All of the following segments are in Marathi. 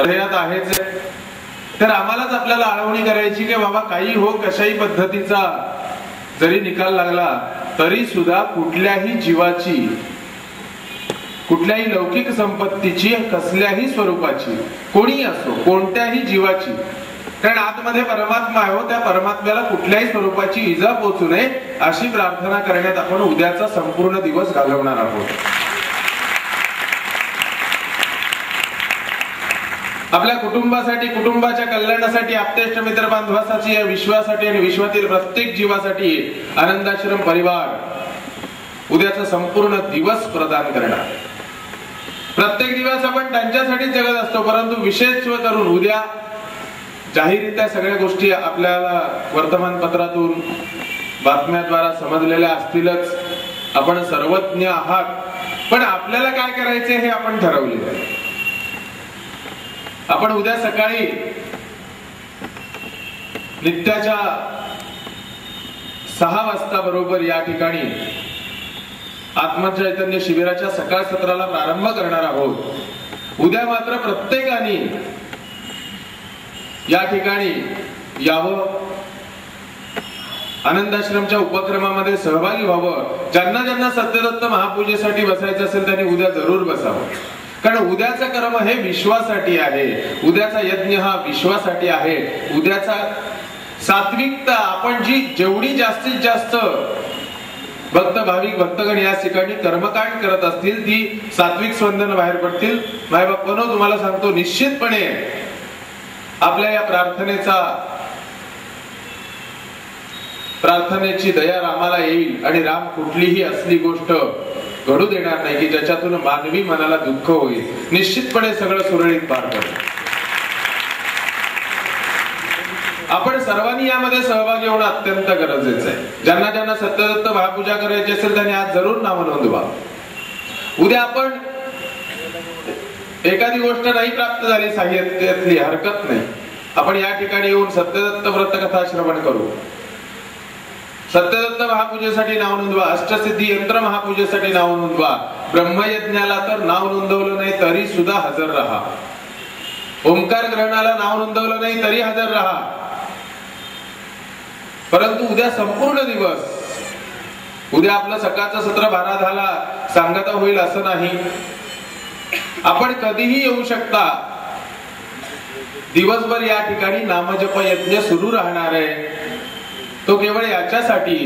हृदयात आहेच. तर आम्हालाच आपल्याला आळवणी करायची की बाबा काही हो, कशाही पद्धतीचा जरी निकाल लागला तरी सुद्धा कुठल्याही जीवाची, कुठल्याही लौकिक संपत्तीची, कसल्याही स्वरूपाची, कोणी असो, कोणत्याही जीवाची, कारण आतमध्ये परमात्मा आहे, त्या परमात्म्याला कुठल्याही स्वरूपाची इजा पोहोचू नये अशी प्रार्थना करण्यात आपण उद्याचा संपूर्ण दिवस घालवणार आहोत. आपल्या कुटुंबासाठी, कुटुंबाच्या कल्याणासाठी, आप्तेष्ट मित्र बांधवासाठी, या विश्वासाठी आणि विश्वातील प्रत्येक जीवासाठी आनंदाश्रम परिवार उद्याचा संपूर्ण दिवस प्रदान करणार. प्रत्येक दिवस आपण त्यांच्यासाठी जगत असतो, परंतु विशेष करून उद्या जाहीररित्या सगळ्या गोष्टी आपल्याला वर्तमानपत्रातून, बातम्याद्वारा समजलेल्या असतीलच. आपण सर्वज्ञ आहात, पण आपल्याला काय करायचे हे आपण ठरवलेलं आहे. आपण उद्या सकाळी नित्याच्या 6 वाजता बरोबर या ठिकाणी आत्मचैतन्य शिबिराच्या सकाळ सत्राला प्रारंभ करणार आहोत. उद्या मात्र प्रत्येकाने या ठिकाणी यावं, आनंदाश्रमच्या उपक्रमामध्ये सहभागी व्हावं. ज्यांना ज्यांना सत्यदत्त महापूजेसाठी बसायचं असेल त्यांनी उद्या जरूर बसावं, कारण उद्याचं कर्म हे विश्वासाठी आहे. उद्याचा यज्ञ हा विश्वासाठी आहे. उद्याचा सात्विकता, आपण जी जेवढी जास्तीत जास्त भक्त भाविक भक्तगण या ठिकाणी कर्मकांड करत असतील ती सात्विक स्पंदन बाहेर पडतील. मायबापांनो, तुम्हाला सांगतो निश्चितपणे आपल्या या प्रार्थनेची दया रामाला येईल आणि राम कुठलीही असली गोष्ट घडू देणार नाही की ज्याच्यातून मानवी मनाला दुःख होईल. निश्चितपणे सगळं सुरळीत पार पडेल. आपण सर्वांनी यामध्ये सहभागी होणं अत्यंत गरजेचं आहे. ज्यांना ज्यांना सत्यदत्त महापूजा करायची असेल त्यांनी आज जरूर नाव नोंदवा. उद्या आपण एखादी गोष्ट नाही प्राप्त झाली साहित्यातली, हरकत नाही, आपण या ठिकाणी येऊन सत्यदत्त व्रतकथा श्रवण करू. सत्यदत्त महापूजेसाठी नाव नोंदवा. अष्टसिद्धी यंत्र महापूजेसाठी नाव नोंदवा. ब्रह्मयज्ञाला तर नाव नोंदवलं नाही तरी सुद्धा हजर राहा. ओंकार ग्रहणाला नाव नोंदवलं नाही तरी हजर राहा. परंतु उद्या संपूर्ण दिवस, उद्या आपलं सकाळचं सत्र 12 सांगता होईल असं नाही. आपण कधीही येऊ शकता. दिवसभर या ठिकाणी नामजप यज्ञ सुरू राहणार आहे. तो केवळ याच्यासाठी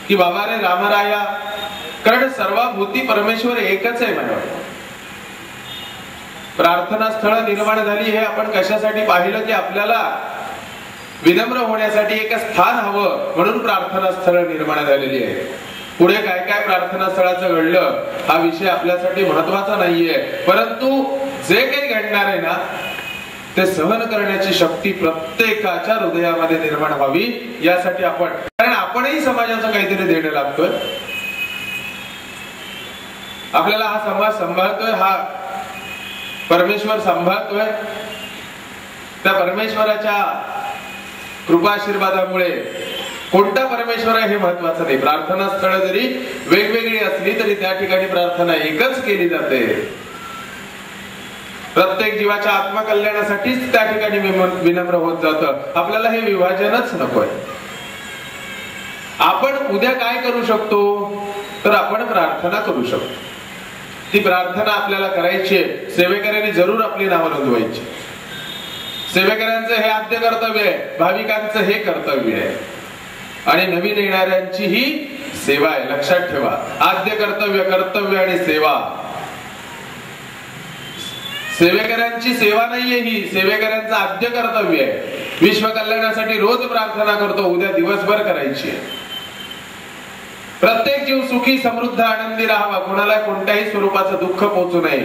की बाबा रे रामराया, कारण सर्वभूती परमेश्वर एकच आहे. म्हणून प्रार्थना स्थळ निर्माण झाली हे आपण कशासाठी पाहिलं की आपल्याला विनम्र होण्यासाठी एक स्थान हवं, म्हणून प्रार्थना स्थळ निर्माण झालेली आहे. पुढे काय काय प्रार्थना स्थळाचं घडलं हा विषय आपल्यासाठी महत्वाचा नाहीये, परंतु जे काही घडणार आहे ना ते सहन करण्याची शक्ती प्रत्येकाच्या हृदयामध्ये निर्माण व्हावी यासाठी आपण, कारण आपणही समाजाचं काहीतरी देणं लागतोय. आपल्याला हा समाज सांभाळतोय, हा परमेश्वर सांभाळतोय. त्या परमेश्वराच्या कृपा आशीर्वादामुळे कोणता परमेश्वर आहे हे महत्वाचं नाही. प्रार्थना स्थळ जरी वेगवेगळी असली तरी त्या ठिकाणी प्रार्थना एकच केली जाते. प्रत्येक जीवाच्या आत्मकल्याणासाठीच त्या ठिकाणी विनम्र होत जातं. आपल्याला हे विभाजनच नकोय. आपण उद्या काय करू शकतो तर आपण प्रार्थना करू शकतो. ती प्रार्थना आपल्याला करायची आहे. सेवेकऱ्यांनी जरूर आपली नावं नोंदवायची. सेवेकऱ्यांचं हे आद्य कर्तव्य आहे, भाविकांचं हे कर्तव्य आहे आणि नवीन येणाऱ्यांची ही सेवा आहे. लक्षात ठेवा, आद्य कर्तव्य, कर्तव्य आणि सेवा. सेवेकऱ्यांची सेवा नाहीये ही, सेवेकऱ्यांचं आद्य कर्तव्य आहे. विश्व कल्याणासाठी रोज प्रार्थना करतो, उद्या दिवसभर करायची आहे. प्रत्येक जीव सुखी समृद्ध आनंदी राहावा, कोणाला कोणत्याही स्वरूपाचं दुःख पोहोचू नये,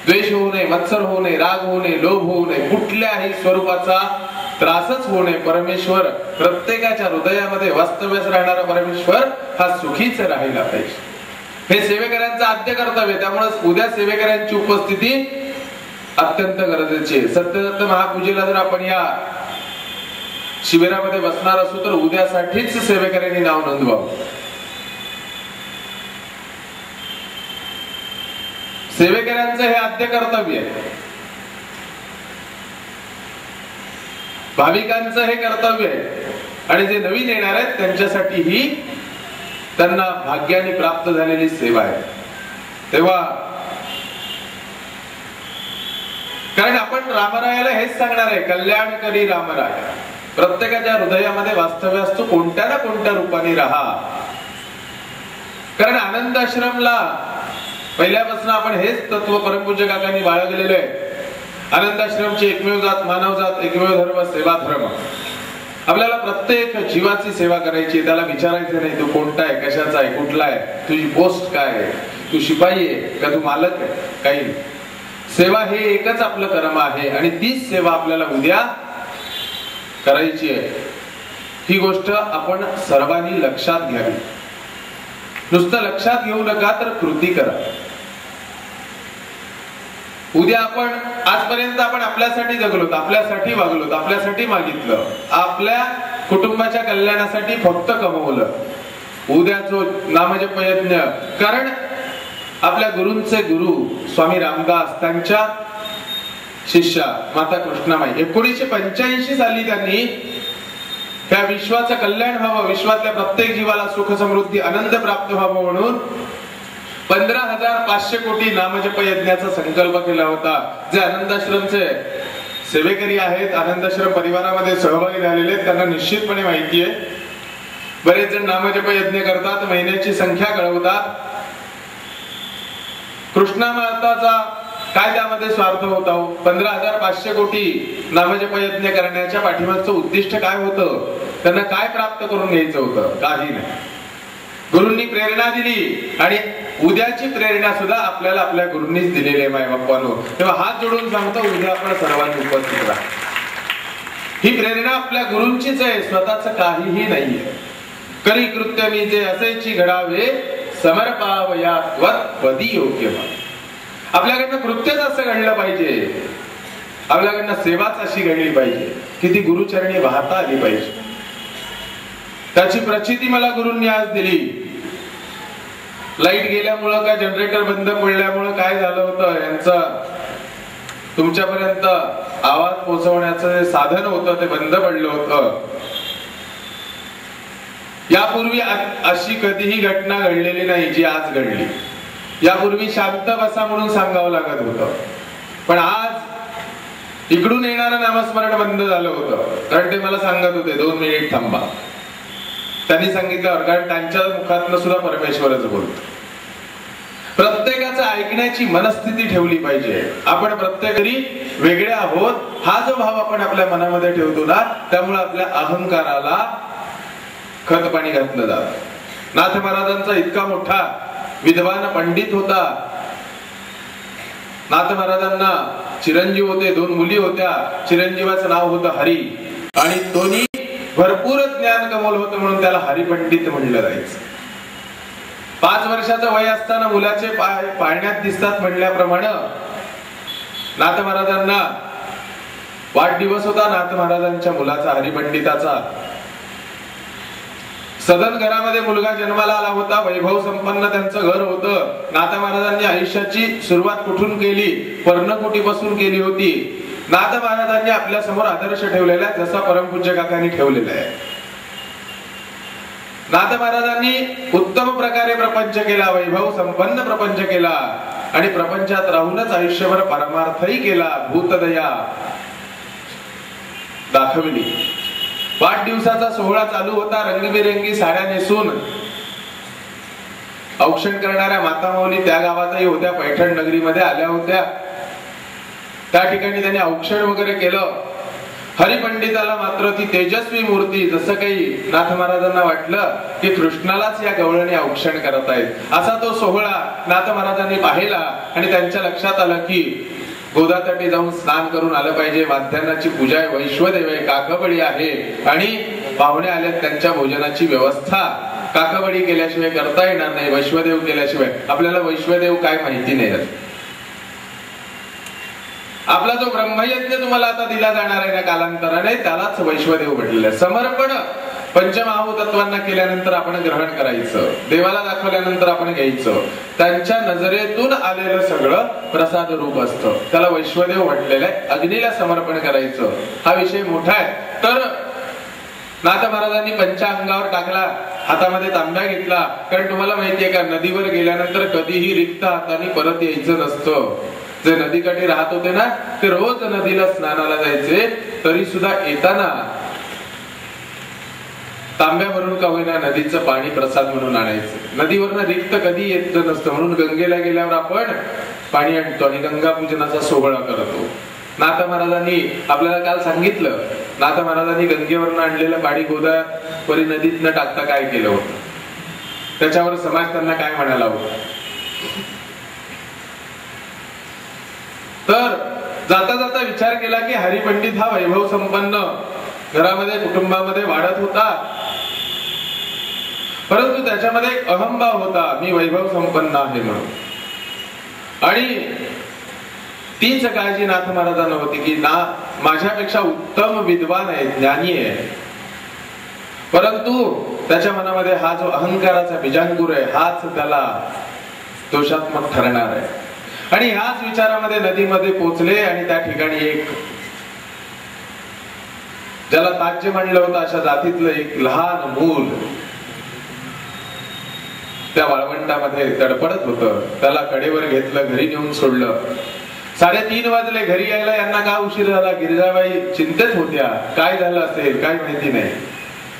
द्वेष होऊ नये, मत्सर होऊ नये, राग होऊ नये, लोभ होऊ नये, कुठल्याही स्वरूपाचा त्रासच होऊ नये. परमेश्वर प्रत्येकाच्या हृदयामध्ये वास्तव्यास राहणारा परमेश्वर हा सुखीच राहिला पाहिजे. हे सेवेकऱ्यांचं आद्य कर्तव्य. त्यामुळे उद्या सेवेकऱ्यांची उपस्थिती अत्यंत गरजेची आहे. सत्यदत्त महापूजेला जर आपण या शिबिरामध्ये बसणार असू तर उद्यासाठीच सेवेकऱ्यांनी नाव नोंदवावं. सेवेकऱ्यांचं हे आद्य कर्तव्य आहे, भाविकांचं हे कर्तव्य आहे. आणि जे नवीन येणार आहेत त्यांच्यासाठी ही त्यांना भाग्याने प्राप्त झालेली सेवा आहे. तेव्हा कारण आपण रामरायाला हेच सांगणार आहे, कल्याणकरी रामराय. प्रत्येकाच्या हृदयामध्ये वास्तव्य असतो, कोणत्या ना कोणत्या रूपाने राहा. कारण आनंद आश्रमला पहिल्यापासून आपण हेच तत्व परमपूज्य काकांनी बाळगलेलं आहे. आनंद आश्रमची एकमेव जात मानव जात, एकमेव धर्म सेवा धर्म. आपल्याला प्रत्येक जीवाची सेवा करायची, त्याला विचारायचं नाही तू कोणता आहे, कशाचा आहे, कुठला आहे, तुझी पोस्ट काय आहे, तू शिपाई आहे का तू मालक आहे, काही नाही. सेवा हे एकच आपलं कर्म आहे आणि तीच सेवा आपल्याला उद्या करायची आहे. ही गोष्ट आपण सर्वांनी लक्षात घ्यावी. नुसतं लक्षात घेऊ नका तर कृती करा. उद्या आपण आजपर्यंत आपण आपल्यासाठी जगलोत, आपल्यासाठी वागलोत, आपल्यासाठी मागितलं, आपल्या कुटुंबाच्या कल्याणासाठी फक्त कमवलं. उद्या जो नामजप यज्ञ, कारण आपल्या गुरूंचे गुरु स्वामी रामदास त्यांच्या शिष्या माता कृष्णामाई 1985 साली त्यांनी त्या विश्वाचं कल्याण व्हावं, विश्वातल्या प्रत्येक जीवाला सुख समृद्धी आनंद प्राप्त व्हावं म्हणून 15,500 कोटी नामजप यज्ञाचा संकल्प केला होता. जे आनंदाश्रमचे सेवेकरी आहेत, आनंदाश्रम परिवारामध्ये सहभागी झालेले आहेत, त्यांना निश्चितपणे माहिती आहे. बरेच जण नामजप यज्ञ करतात, महिन्याची संख्या कळवतात. कृष्णा माताचा काय त्यामध्ये स्वार्थ होता? 15,500 कोटी नामजप यज्ञ करण्याच्या पाठीमागचं उद्दिष्ट काय होतं? त्यांना काय प्राप्त करून घ्यायचं होतं? काही नाही. गुरूंनी प्रेरणा दिली आणि उद्याची प्रेरणा सुद्धा आपल्याला आपल्या गुरूंनीच दिलेली आहे माय बाप्पानो. तेव्हा हात जोडून सांगतो, उद्या आपण सर्वांनी उपस्थित राहा. ही प्रेरणा आपल्या गुरूंचीच आहे, स्वतःच काहीही नाहीये. करी कृत्य मी जे असेची घडावे समर्पावया त्वत्पदी योग्य. आपल्याकडनं कृत्यच असं घडलं पाहिजे, आपल्याकडनं सेवाच अशी घडली पाहिजे की ती गुरुचरणी वाहता आली पाहिजे. त्याची प्रचिती मला गुरूंनी आज दिली. लाईट गेल्यामुळं का जनरेटर बंद पडल्यामुळं काय झालं होतं, यांचं तुमच्यापर्यंत आवाज पोहोचवण्याचं जे साधन होतं ते बंद पडलं होतं. यापूर्वी अशी कधीही घटना घडलेली नाही जी आज घडली. यापूर्वी शांत बसा म्हणून सांगावं लागत होतं, पण आज इकडून येणारं नामस्मरण बंद झालं होतं. कारण ते मला सांगत होते 2 मिनिट थांबा. त्यांनी सांगितल्यावर, कारण त्यांच्या मुखातनं सुद्धा परमेश्वरच बोलतो. प्रत्येकाचं ऐकण्याची मनस्थिती ठेवली पाहिजे. आपण प्रत्येकरी वेगळे आहोत हा जो भाव आपण आपल्या मनामध्ये ठेवतो ना, त्यामुळे आपल्या अहंकाराला खत पाणी घातलं जात. नाथ महाराजांचा इतका मोठा विद्वान पंडित होता. नाथ महाराजांना चिरंजीव होते, 2 मुली होत्या. चिरंजीवाचं नाव होतं हरी आणि दोन्ही भरपूर ज्ञान कमवलं होतं म्हणून त्याला हरिपंडित म्हणलं जायचं. 5 वर्षाचं वय असताना मुलाचे पाय पाळण्यात दिसतात म्हणल्याप्रमाणे नाथ महाराजांना वाढदिवस होता नाथ महाराजांच्या मुलाचा, हरिपंडिताचा. सदन घरामध्ये मुलगा जन्माला आला होता. वैभव संपन्न त्यांचं घर होतं. नाथ महाराजांनी आयुष्याची सुरुवात कुठून केली? पर्णकुटीपासून केली होती. नाथ महाराजांनी आपल्या समोर आदर्श ठेवलेला आहे, जसा परमपूज्य काकांनी ठेवलेला आहे. नाथ महाराजांनी उत्तम प्रकारे प्रपंच केला, वैभव संपन्न प्रपंच केला आणि प्रपंचात राहूनच आयुष्यभर परमार्थही केला, भूतदया दाखवली. वाढदिवसाचा सोहळा चालू होता. रंगबिरंगी साड्या नेसून औक्षण करणाऱ्या माता माऊली त्या गावातही होत्या, पैठण नगरीमध्ये आल्या होत्या. त्या ठिकाणी त्यांनी औक्षण वगैरे केलं. हरिपंडिताला मात्र ती तेजस्वी मूर्ती, जसं काही नाथ महाराजांना वाटलं की कृष्णालाच या गवळणी औक्षण करत आहेत, असा तो सोहळा नाथ महाराजांनी पाहिला आणि त्यांच्या लक्षात आलं की गोदातटी जाऊन स्नान करून आलं पाहिजे. माध्यान्नाची पूजा आहे, वैश्वदेव आहे, काकबळी आहे आणि पाहुणे आलेत, त्यांच्या भोजनाची व्यवस्था काकबळी केल्याशिवाय करता येणार नाही. वैश्वदेव केल्याशिवाय. आपल्याला वैश्वदेव काय माहिती नाही. आपला जो ब्रह्मयज्ञ तुम्हाला आता दिला जाणार आहे ना कालांतराने, त्यालाच वैश्वदेव म्हटलेलं आहे. समर्पण पंचमहाभूतत्वांना केल्यानंतर आपण ग्रहण करायचं, देवाला दाखवल्यानंतर आपण घ्यायचं. त्यांच्या नजरेतून आलेलं सगळं प्रसाद रूप असतं, त्याला वैश्वदेव म्हटलेलं आहे. अग्नीला समर्पण करायचं हा विषय मोठा आहे. तर नाथ महाराजांनी पंचांगावर टाकला, हातामध्ये तांब्या घेतला. कारण तुम्हाला माहितीये का, नदीवर गेल्यानंतर कधीही रिक्त हाताने परत यायचं नसतं. जे नदीकाठी राहत होते ना, ते रोज नदीला स्नानाला जायचे, तरी सुद्धा येताना तांब्या भरून का होईना नदीचं पाणी प्रसाद म्हणून आणायचं. नदीवरनं रिक्त कधी येत नसतं, म्हणून गंगेला गेल्यावर आपण पाणी आणतो आणि गंगा पूजनाचा सोहळा करतो. नाथ महाराजांनी आपल्याला काल सांगितलं, नाथ महाराजांनी गंगेवरनं आणलेलं पाणी गोदावरी नदीत न टाकता काय केलं होतं, त्याच्यावर समाज त्यांना काय म्हणाला होता. तर जाता जाता विचार केला की हरिपंडित हा वैभव संपन्न घरामध्ये कुटुंबामध्ये वाढत होता, परंतु त्याच्यामध्ये एक अहंभाव होता, मी वैभव संपन्न आहे म्हणून. आणि तीच काळजी नाथ महाराजांना होती की ना माझ्यापेक्षा उत्तम विद्वान आहे, ज्ञानी आहे, परंतु त्याच्या मनामध्ये हा जो अहंकाराचा बीजांकुर आहे हाच त्याला दोषात्मक ठरणार आहे. आणि ह्याच विचारामध्ये नदीमध्ये पोचले आणि त्या ठिकाणी एक ज्याला ताज्य म्हणलं होतं अशा जातीतलं एक लहान मूल त्या वाळवंटामध्ये तडपडत होतं. त्याला कडेवर घेतलं, घरी नेऊन सोडलं. 3:30 वाजले घरी यायला. यांना का उशीर झाला, गिरिजाबाई चिंतेत होत्या, काय झालं असेल काय माहिती नाही.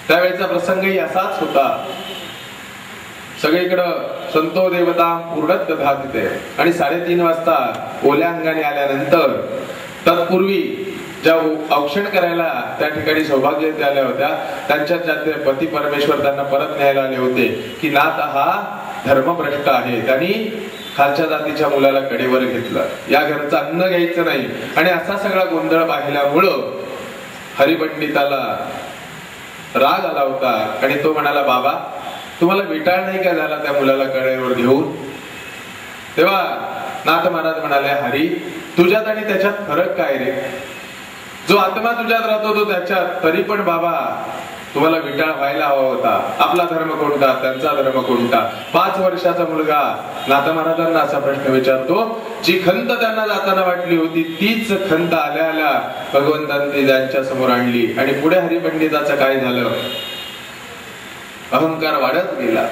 त्यावेळेचा प्रसंगही असाच होता. सगळीकडं संतो देवता पूर्णत दधातिते. आणि 3:30 वाजता ओल्या अंगाने आल्यानंतर तत्पूर्वी ज्या औक्षण करायला त्या ठिकाणी सौभाग्यवती आल्या होत्या, त्यांच्यात ज्या पती परमेश्वर त्यांना परत न्यायला आले होते की नाथ हा धर्मभ्रष्ट आहे, त्यांनी खालच्या जातीच्या मुलाला कडेवर घेतलं, या घरचं अन्न घ्यायचं नाही. आणि असा सगळा गोंधळ पाहिल्यामुळं हरिपंडिताला राग आला होता आणि तो म्हणाला, बाबा तुम्हाला विटाळ नाही का झाला त्या मुलाला कडेवर घेऊन. तेव्हा नाथ महाराज म्हणाले, हरी तुझ्यात आणि त्याच्यात फरक काय रे, जो आत्मा तुझ्यात राहतो तो त्याच्यात, तरी पण बाबा तुम्हाला विटाळ व्हायला हवा होता. आपला धर्म कोणता, त्यांचा धर्म कोणता. 5 वर्षाचा मुलगा नाथ महाराजांना असा प्रश्न विचारतो. जी खंत त्यांना जाताना वाटली होती तीच खंत आल्या आल्या भगवंतांनी त्यांच्या समोर आणली. आणि पुढे हरिपंडिताचं काय झालं, अहंकार वाढत गेला.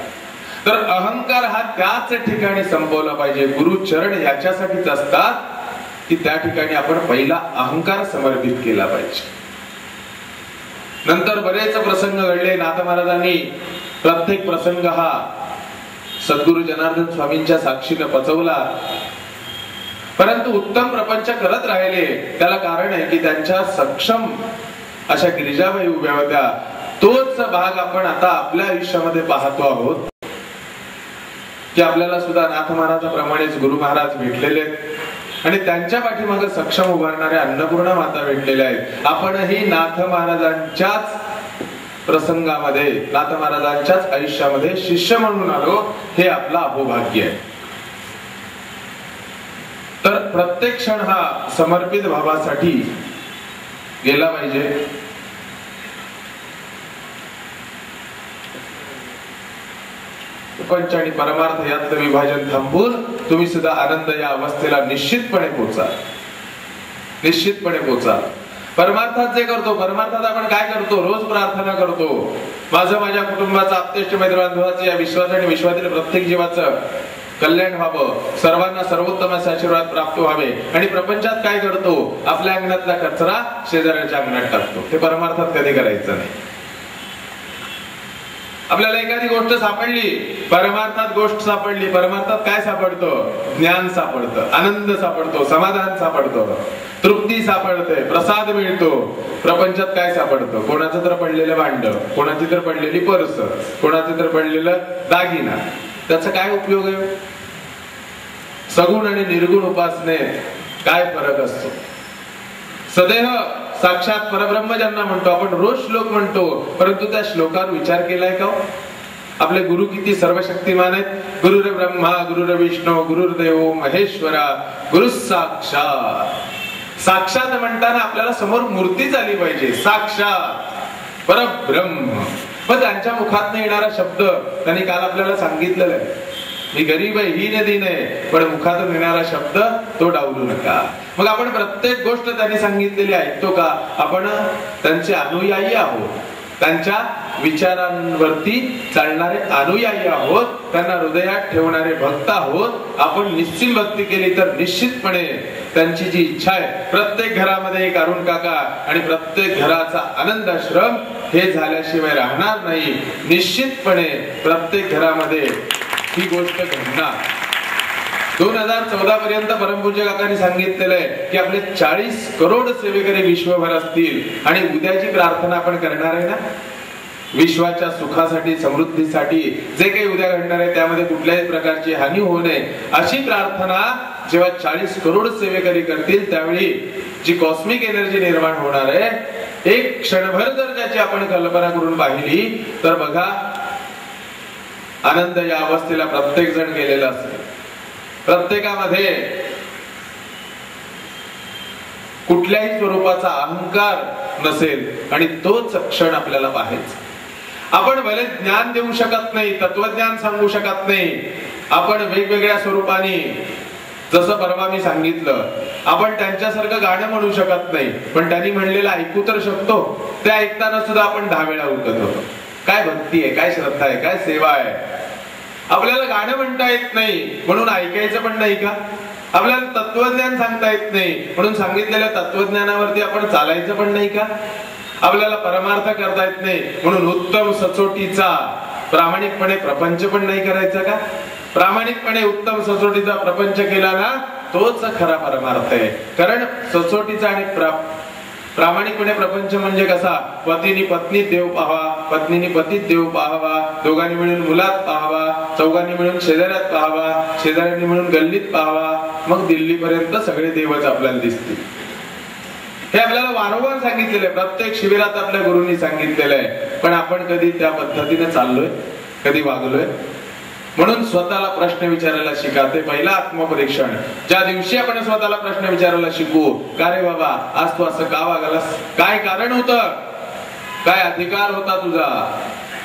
तर अहंकार हा त्याच ठिकाणी संपवला पाहिजे. गुरुचरण याच्यासाठीच असतात की त्या ठिकाणी आपण पहिला अहंकार समर्पित केला पाहिजे. नंतर बरेच प्रसंग घडले. नाथ महाराजांनी प्रत्येक प्रसंग हा सद्गुरु जनार्दन स्वामींच्या साक्षीने पचवला, परंतु उत्तम प्रपंच करत राहिले. त्याला कारण आहे की त्यांच्या सक्षम अशा गिरिजाबाई उभ्या होत्या. तोच भाग आपण आता आपल्या आयुष्यामध्ये पाहतो आहोत की आपल्याला सुद्धा नाथ महाराजांप्रमाणेच गुरु महाराज भेटलेले आणि त्यांच्या पाठीमागे सक्षम उभारणाऱ्या अन्नपूर्णा माता भेटलेल्या आहेत. आपणही नाथ महाराजांच्याच प्रसंगामध्ये, नाथ महाराजांच्याच आयुष्यामध्ये शिष्य म्हणून आलो, हे आपलं अहोभाग्य आहे. तर प्रत्येक क्षण हा समर्पित भावासाठी गेला पाहिजे. पंच आणि परमार्थ यातलं विभाजन थांबून तुम्ही सुद्धा आनंद या अवस्थेला निश्चितपणे पोचा, निश्चितपणे पोचा. परमार्थात जे करतो, परमार्थात आपण काय करतो, रोज प्रार्थना करतो, माझं माझ्या कुटुंबाचं आप्तेष्ट मित्र बांधवाचं या विश्वास आणि विश्वातील प्रत्येक जीवाचं कल्याण व्हावं, सर्वांना सर्वोत्तम असे आशीर्वाद प्राप्त व्हावे. आणि प्रपंचात काय करतो, आपल्या अंगणातला कचरा शेजाऱ्याच्या अंगणात टाकतो. हे परमार्थात कधी करायचं नाही. आपल्याला एखादी गोष्ट सापडली, परमार्थात गोष्ट सापडली, परमार्थात काय सापडतं, ज्ञान सापडतं, आनंद सापडतो, समाधान सापडतं, तृप्ती सापडते, प्रसाद मिळतो. प्रपंचात काय सापडतं, कोणाचं तर पडलेलं भांड, कोणाची तर पडलेली पर्स, कोणाचं तर पडलेलं दागिना. त्याचा काय उपयोग आहे. सगुण आणि निर्गुण उपासने काय फरक असतो. सदैव साक्षात परब्रह्म ज्यांना म्हणतो आपण, रोज श्लोक म्हणतो, परंतु त्या श्लोकावर विचार केलाय का. आपले गुरु किती सर्वशक्तिमान आहेत. गुरुर ब्रह्मा गुरुर विष्णू गुरुर्देव महेश्वरा गुरु साक्षात. साक्षात म्हणताना आपल्याला समोर मूर्तीच आली पाहिजे. साक्षात परब्रह्म मग त्यांच्या मुखातून येणारा शब्द त्यांनी काल आपल्याला सांगितलेला आहे, मी गरीब आहे ही नदी नाही, पण मुखातून येणारा शब्द तो डावलू नका. मग आपण प्रत्येक गोष्ट त्यांनी सांगितलेली ऐकतो का? आपण त्यांचे अनुयायी आहोत, त्यांच्या विचारांवरती चालणारे अनुयायी आहोत, त्यांना हृदयात ठेवणारे भक्त आहोत. आपण निश्चित भक्ती केली तर निश्चितपणे त्यांची जी इच्छा आहे, प्रत्येक घरामध्ये एक अरुण काका आणि प्रत्येक घराचा आनंद आश्रम हे झाल्याशिवाय राहणार नाही. निश्चितपणे प्रत्येक घरामध्ये ही गोष्ट घडणार. 2014 पर्यंत परमपूज्य काकांनी सांगितलेलं आहे की आपले 40 करोड सेवेकरी विश्वभर असतील आणि उद्याची प्रार्थना आपण करणार आहे ना, विश्वाच्या सुखासाठी, समृद्धीसाठी, जे काही उद्या घडणार आहे त्यामध्ये कुठल्याही प्रकारची हानी होऊ नये अशी प्रार्थना जेव्हा 40 करोड सेवेकरी करतील त्यावेळी जी कॉस्मिक एनर्जी निर्माण होणार आहे, एक क्षणभर जर त्याची आपण कल्पना करून पाहिली तर बघा, आनंद या अवस्थेला प्रत्येक जण गेलेला असेल. प्रत्येकामध्ये कुठल्याही स्वरूपाचा अहंकार नसेल आणि तोच क्षण आपल्याला पाहायचा. आपण भले ज्ञान देऊ शकत नाही, तत्वज्ञान सांगू शकत नाही, आपण वेगवेगळ्या स्वरूपाने, जसं परवा मी सांगितलं, आपण त्यांच्यासारखं गाणं म्हणू शकत नाही, पण त्यांनी म्हणलेलं ऐकू तर शकतो. ते ऐकताना सुद्धा आपण 10 वेळा उठत होतो. काय भक्ती आहे, काय श्रद्धा आहे, काय सेवा आहे. आपल्याला गाणं म्हणता येत नाही म्हणून ऐकायचं पण नाही का? आपल्याला तत्वज्ञान सांगता येत नाही म्हणून सांगितलेल्या तत्वज्ञानावरती आपण चालायचं पण नाही का? आपल्याला परमार्थ करता येत नाही म्हणून उत्तम सचोटीचा प्रामाणिकपणे प्रपंच पण नाही करायचा का? प्रामाणिकपणे उत्तम सचोटीचा प्रपंच केला ना, तोच खरा परमार्थ आहे. कारण सचोटीचा आणि प्रामाणिकपणे प्रपंच म्हणजे कसा? पतीनी पत्नीत देव पाहावा, पत्नीनी पतीत देव पाहावा, दोघांनी मिळून मुलात पाहावा, चौघांनी मिळून शेजाऱ्यात पाहावा, शेजाऱ्यांनी मिळून गल्लीत पाहावा, मग दिल्लीपर्यंत सगळे देवच आपल्याला दिसतील. हे आपल्याला वारंवार सांगितलेलं आहे, प्रत्येक शिबिरात आपल्या गुरूंनी सांगितलेलं आहे. पण आपण कधी त्या पद्धतीने चाललोय, कधी वागलोय? म्हणून स्वतःला प्रश्न विचारायला शिका. ते पहिलं आत्मपरीक्षण. ज्या दिवशी आपण स्वतःला प्रश्न विचारायला शिकू, का रे बाबा आज तू असं का वागलास, काय कारण होतं, काय अधिकार होता तुझा,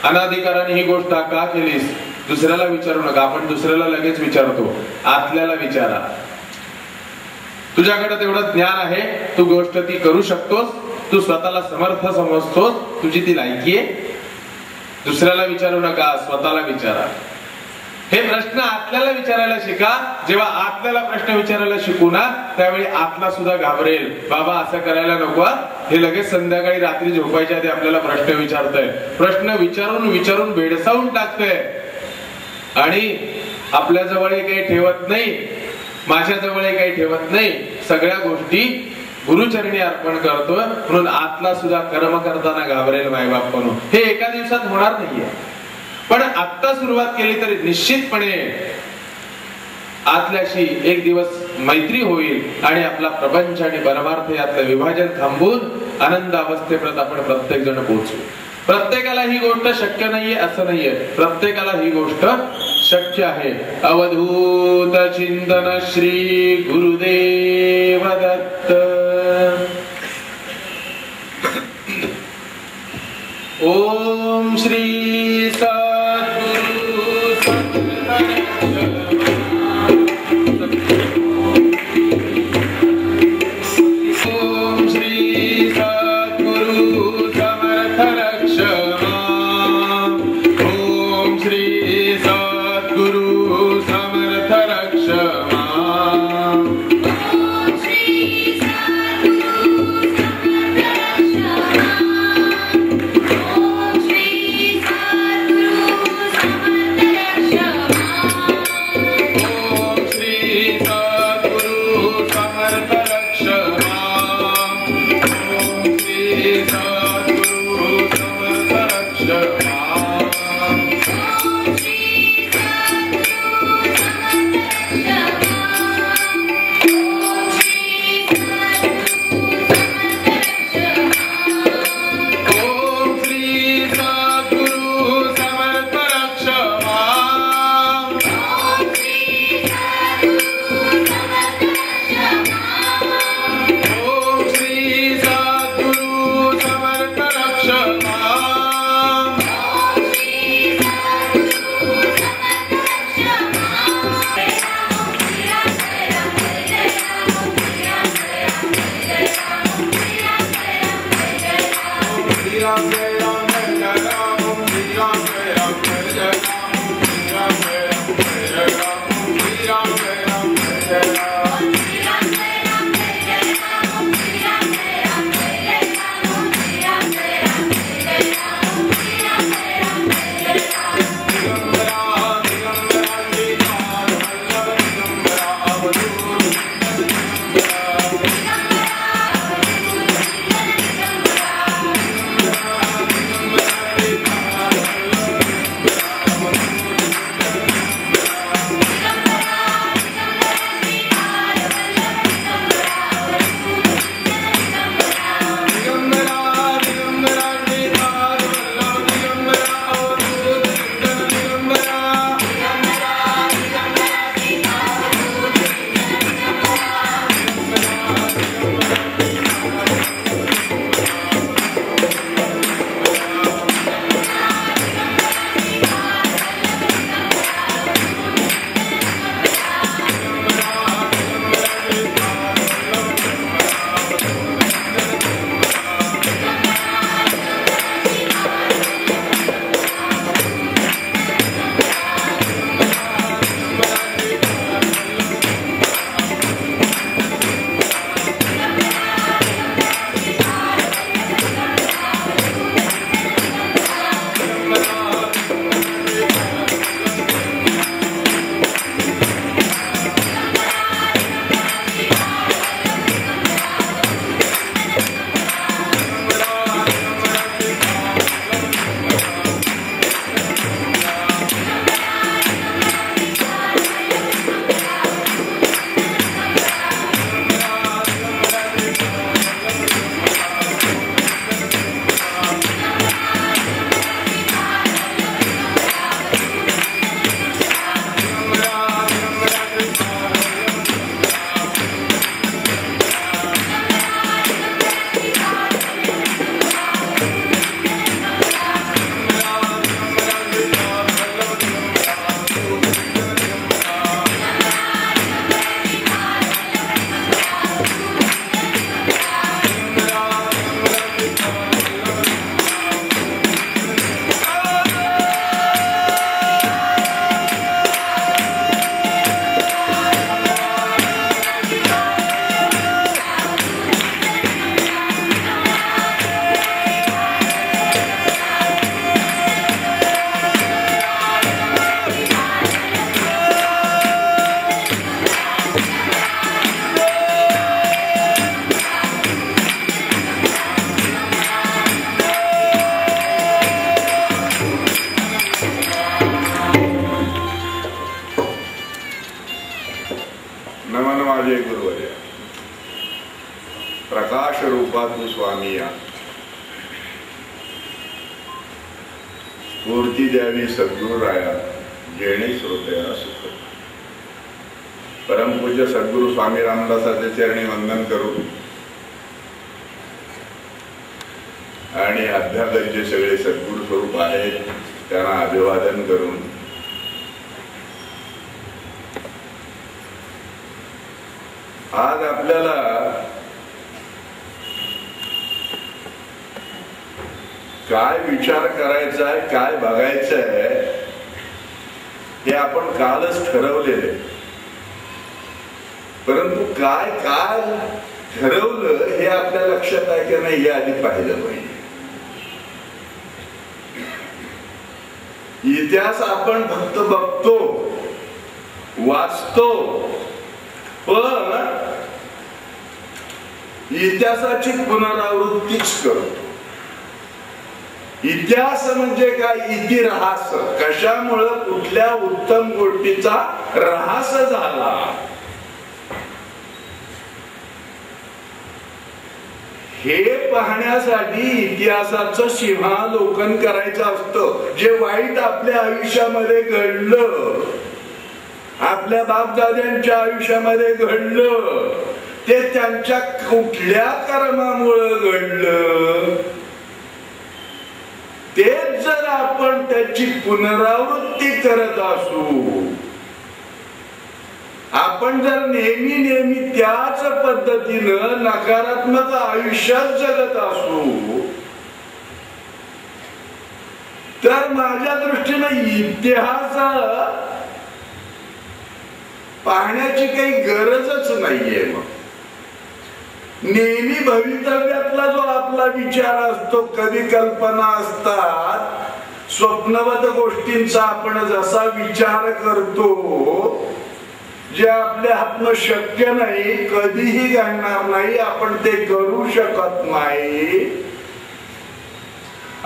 अनाधिकाराने ही गोष्ट का केलीस, दुसऱ्याला विचारू नका. आपण दुसऱ्याला लगेच विचारतो, आतल्याला विचारा. तुझ्याकडे तेवढं ज्ञान आहे, तू गोष्ट ती करू शकतोस, तू स्वतःला समर्थ समजतोस, तुझी ती लायकी आहे. दुसऱ्याला विचारू नका, स्वतःला विचारा. हे प्रश्न आतल्याला विचारायला शिका. जेव्हा आतल्याला प्रश्न विचारायला शिकू ना, त्यावेळी आतला सुद्धा घाबरेल, बाबा असं करायला नको. हे लगेच संध्याकाळी रात्री झोपायच्या आधी आपल्याला प्रश्न विचारतंय. प्रश्न विचारून विचारून भेडसावून टाकतंय आणि आपल्या जवळ काही ठेवत नाही, माझ्या जवळ काही ठेवत नाही. सगळ्या गोष्टी गुरुचरणी अर्पण करतोय म्हणून आतला सुद्धा कर्म करताना घाबरेल मायबाप म्हणून. हे एका दिवसात होणार नाहीये, पण आता सुरुवात केली तरी निश्चितपणे आतल्याशी एक दिवस मैत्री होईल आणि आपला प्रपंच आणि परमार्थ यातलं विभाजन थांबून आनंद अवस्थेपर्यंत आपण प्रत्येक जण पोहोचू. प्रत्येकाला ही गोष्ट शक्य नाहीये असं नाहीये, प्रत्येकाला ही गोष्ट शक्य आहे. अवधूत चिंतन श्री गुरुदेव दत्त. ओम श्री सद्गुरु ओम श्री सद्गुरु समर्थ रक्षमा. ओम श्री सद्गुरु समर्थ रक्षमा. Oh प्रकाश रूपा तू स्वामी या. स्फूर्ती द्यावी सद्गुरु राया जेणे श्रोत्या सुख. परमपूज्य सद्गुरु स्वामी रामदासाचे चरणी वंदन करू आणि अध्यात्मिक जे सगळे सद्गुरु स्वरूप आहेत त्यांना अभिवादन करून आज आपल्याला काय विचार करायचा आहे, काय बघायचं आहे हे आपण कालच ठरवलेले. परंतु काय काय ठरवलं हे आपल्या लक्षात आहे की नाही हे आधी पाहिलं पाहिजे. इतिहास आपण फक्त बघतो, वाचतो, पण इतिहासाची पुनरावृत्तीच करतो. इतिहास म्हणजे काय? इतिहास. कशामुळं कुठल्या उत्तम गोष्टीचा ऱ्हास झाला हे पाहण्यासाठी इतिहासाचं सिंहावलोकन करायचं असतं. जे वाईट आपल्या आयुष्यामध्ये घडलं, आपल्या बापदाद्यांच्या आयुष्यामध्ये घडलं, ते त्यांच्या कुठल्या कर्मामुळे घडलं, तेच जर आपण त्याची पुनरावृत्ती करत असू, आपण जर नेहमी नेहमी त्याच पद्धतीनं नकारात्मक आयुष्यात जगत असू, तर माझ्या दृष्टीनं इतिहास पाहण्याची काही गरजच नाहीये. मग नेहमी भवितव्यातला जो आपला विचार असतो, कधी कल्पना असतात, स्वप्नवत गोष्टींचा आपण जसा विचार करतो, जे आपल्या हातनं शक्य नाही, कधीही घडणार नाही, आपण ते करू शकत नाही,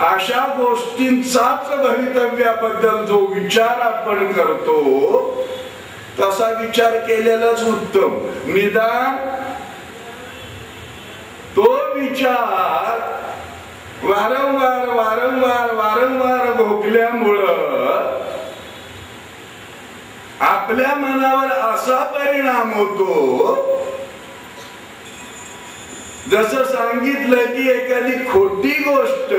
अशा गोष्टींचाच भवितव्याबद्दल जो विचार आपण करतो तसा विचार केलेलाच उत्तम. निदान तो विचार वारंवार वारंवार वारंवार भोगल्यामुळं आपल्या मनावर असा परिणाम होतो, जसं सांगितलं की एखादी खोटी गोष्ट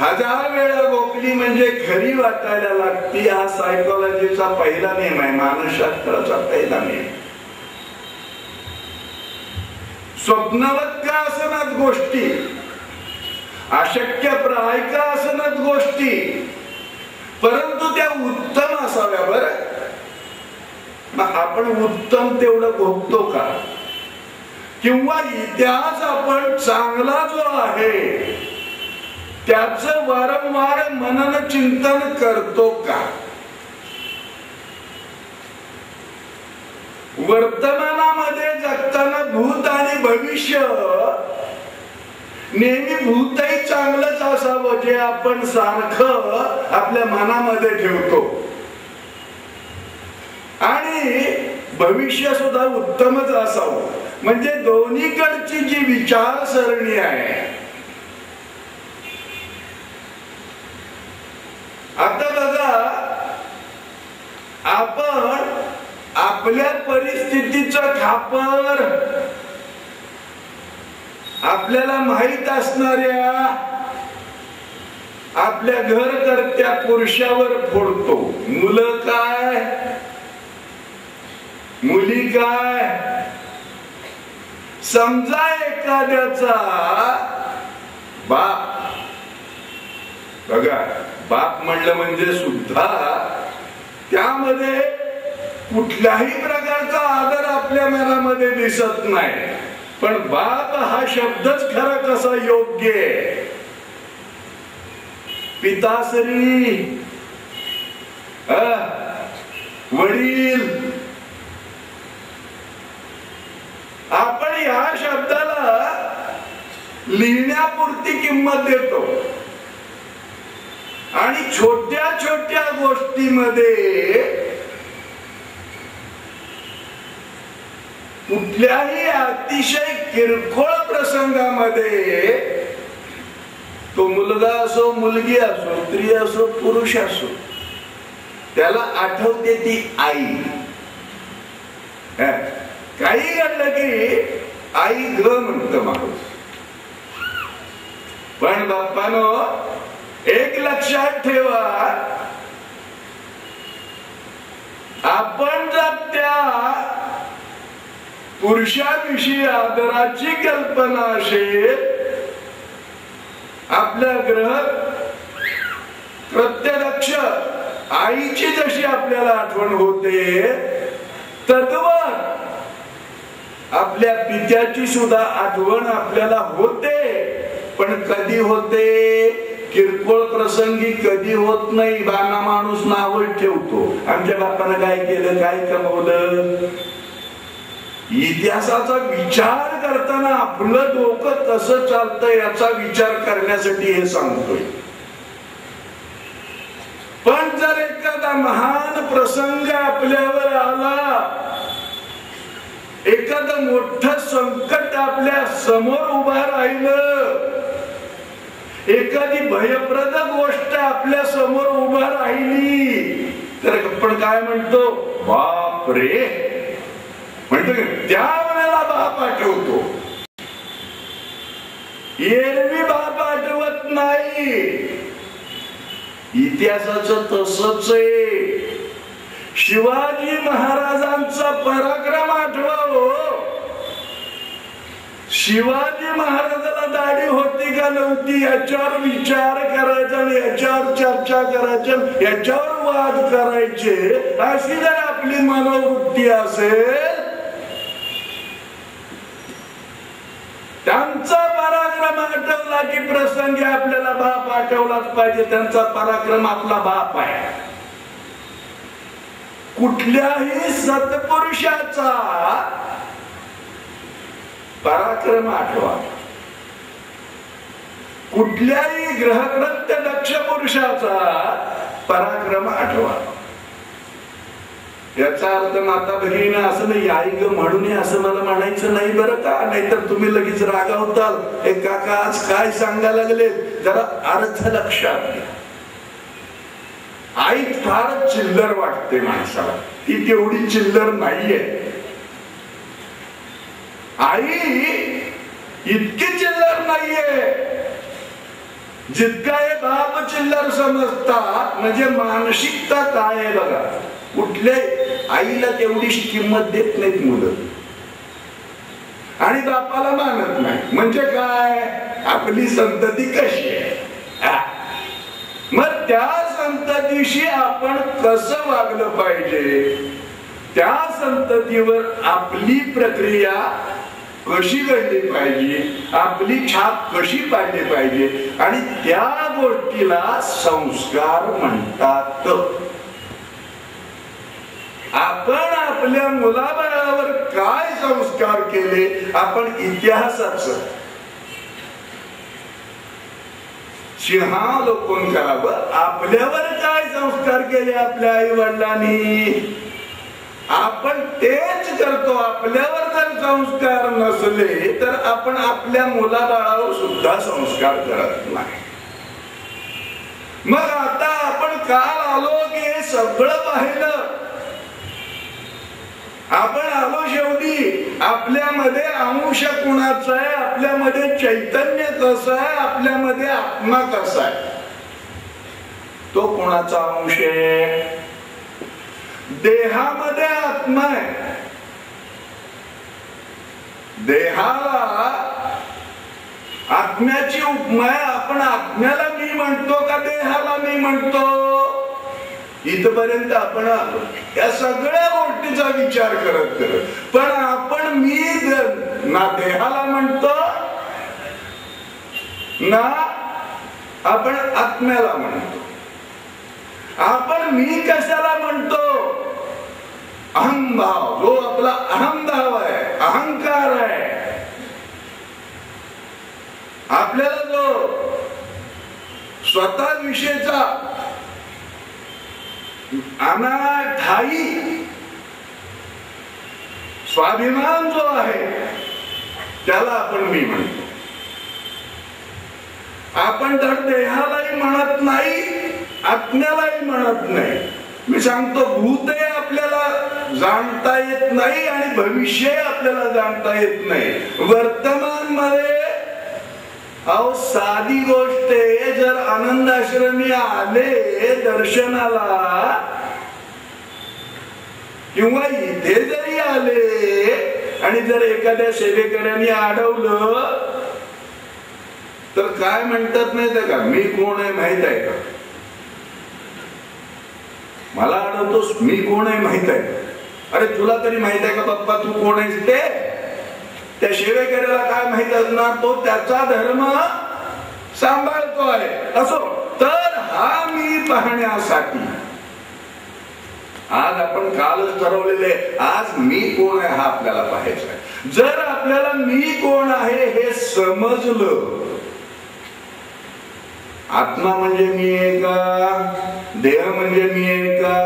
1000 वेळा भोगली म्हणजे खरी वाटायला लागती. हा सायकोलॉजीचा पहिला नियम आहे, मानसशास्त्राचा पहिला नियम. स्वप्नवत का असनात गोष्टी, अशक्यप्राय का असनात गोष्टी, परंतु त्या उत्तम असाव्या. बरं, मग आपण उत्तम तेवढं भोगतो का? किंवा इतिहास आपण चांगला जो आहे त्याचं वारंवार मनन चिंतन करतो का? वर्तमानामध्ये जगताना भूत आणि भविष्य, नेहमी भूतही चांगलंच असावं जे आपण सारखं आपल्या मनामध्ये ठेवतो, आणि भविष्य सुद्धा उत्तमच असावं. म्हणजे दोन्हीकडची जी विचारसरणी आहे. आता बघा, आपण आपल्या परिस्थितीचं खापर आपल्याला माहित असणाऱ्या आपल्या घरकर्त्या पुरुषावर फोडतो. मुलं काय, मुली काय. समजा एखाद्याचा बाप, बघा बाप म्हणलं म्हणजे सुद्धा त्यामध्ये कुठल्याही प्रकारचा आदर आपल्या मनामध्ये दिसत नाही, पण बाप हा शब्दच खरा कसा योग्य आहे. पिताश्री, वडील, आपण ह्या शब्दाला लिहिण्यापुरती किंमत देतो आणि छोट्या छोट्या गोष्टीमध्ये कुठल्याही अतिशय किरकोळ प्रसंगामध्ये, तो मुलगा असो, मुलगी असो, स्त्री असो, पुरुष असो, त्याला आठवते ती आई. काही घडलं की आई ग म्हणतो माणूस. पण बाप्पानो, एक लक्षात ठेवा, आपण जर त्या पुरुषाविषयी आदराची कल्पना असेल, आपल्या ग्रह प्रत्यक्ष आईची जशी आपल्याला आठवण होते, तद्वत आपल्या पित्याची सुद्धा आठवण आपल्याला होते. पण कधी होते? किरकोळ प्रसंगी कधी होत नाही. बाना माणूस नावच ठेवतो, आमच्या बापानं काय केलं, काय कमवलं. इतिहासाचा विचार करताना आपलं डोकं कसं चालतं याचा विचार करण्यासाठी हे सांगतोय. पण जर एखादा महान प्रसंग आपल्यावर आला, एखादं मोठं संकट आपल्या समोर उभं राहिलं, एखादी भयप्रद गोष्ट आपल्या समोर उभा राहिली, तर आपण काय म्हणतो? बाप रे म्हणतो. त्या वेळेला बाप आठवतो, एरवी बाप आठवत नाही. इतिहासाचं तसंच आहे. शिवाजी महाराजांचा पराक्रम आठवावं. शिवाजी महाराजाला दाढी होती का नव्हती याच्यावर विचार करायचा, याच्यावर चर्चा करायची, याच्यावर वाद करायचे. अशी जर आपली मनोवृत्ती असेल, त्यांचा पराक्रम आठवला की प्रसंगी आपल्याला बाप आठवलाच पाहिजे. त्यांचा पराक्रम आपला बाप आहे. कुठल्याही सत्पुरुषाचा पराक्रम आठवा, कुठल्याही ग्रहकृत्य दक्ष पुरुषाचा पराक्रम आठवा. याचा अर्थ माता भगिनी असं नाही, आई ग म्हणून असं मला म्हणायचं नाही बरं का, नाहीतर तुम्ही लगेच रागावताल. हे काका आज काय सांगायला लागले, जरा अर्थ लक्षात घ्या. आई फार चिल्लर वाटते माणसाला, ती तेवढी चिल्लर नाहीये. आई इतकी चिल्लर नाहीये जितका हे बाप चिल्लर समजतात. म्हणजे मानसिकता काय आहे बघा. कुठले आईला तेवढीच किंमत देत नाहीत मुलं, आणि बापाला मानत नाही. म्हणजे काय, आपली संतती कशी आहे, मग त्या संततीशी आपण कसं वागलं पाहिजे, त्या संततीवर आपली प्रक्रिया कशी घडली पाहिजे, आपली छाप कशी पाडली पाहिजे, आणि त्या गोष्टीला संस्कार म्हणतात. आपण आपल्या मुलाबाळावर काय संस्कार केले, आपण इतिहासाचं सिंहावलोकन करावं. आपल्यावर काय संस्कार केले आपल्या आई वडिलांनी, आपण तेच करतो. आपल्यावर जर संस्कार नसले तर आपण आपल्या मुलाबाळावर सुद्धा संस्कार करत नाही. मग आता आपण काल आलो की हे सगळं पाहिलं. आपण आलो शेवटी आपल्यामध्ये अंश कुणाचा आहे, आपल्यामध्ये चैतन्य कसं आहे, आपल्यामध्ये आत्मा कसा आहे, तो कुणाचा अंश आहे. देहामध्ये आत्मा आहे. देहाला आत्म्याची उपमा आहे. आपण आत्म्याला मी म्हणतो का देहाला मी म्हणतो, इथपर्यंत आपण आलो. या सगळ्या गोष्टीचा विचार करत करत, पण आपण मी ना देहाला म्हणतो ना आपण आत्म्याला म्हणतो. आपण मी कशाला म्हणतो, अहंभाव, जो आपला अहंभाव आहे, अहंकार आहे. आपल्याला जो स्वतः विषयीचा अनाठाई स्वाभिमान जो आहे त्याला आपण मी म्हणतो. आपण धड देहालाही म्हणत नाही, आत्म्यालाही म्हणत नाही. मी सांगतो भूतही आपल्याला जाणता येत नाही आणि भविष्य आपल्याला जाणता येत नाही. वर्तमान मध्ये अहो साधी गोष्ट आहे, जर आनंद आश्रमी आले दर्शनाला किंवा इथे जरी आले आणि जर एखाद्या सेवेकऱ्यांनी अडवलं तर काय म्हणतात माहित आहे का, मी कोण आहे माहित आहे का, मला अडवतोस मी कोण आहे माहित आहे. अरे तुला तरी माहित आहे का बाप्पा तू कोण आहेस ते. त्या सेवेकऱ्याला काय माहित असणार, तो त्याचा धर्म सांभाळतो आहे असो. तर हा मी पाहण्यासाठी आज आपण कालच ठरवलेले आज मी कोण आहे हा आपल्याला पाहायचा आहे. जर आपल्याला मी कोण आहे हे समजलं, आत्मा म्हणजे मी आहे का, देह म्हणजे मी आहे का,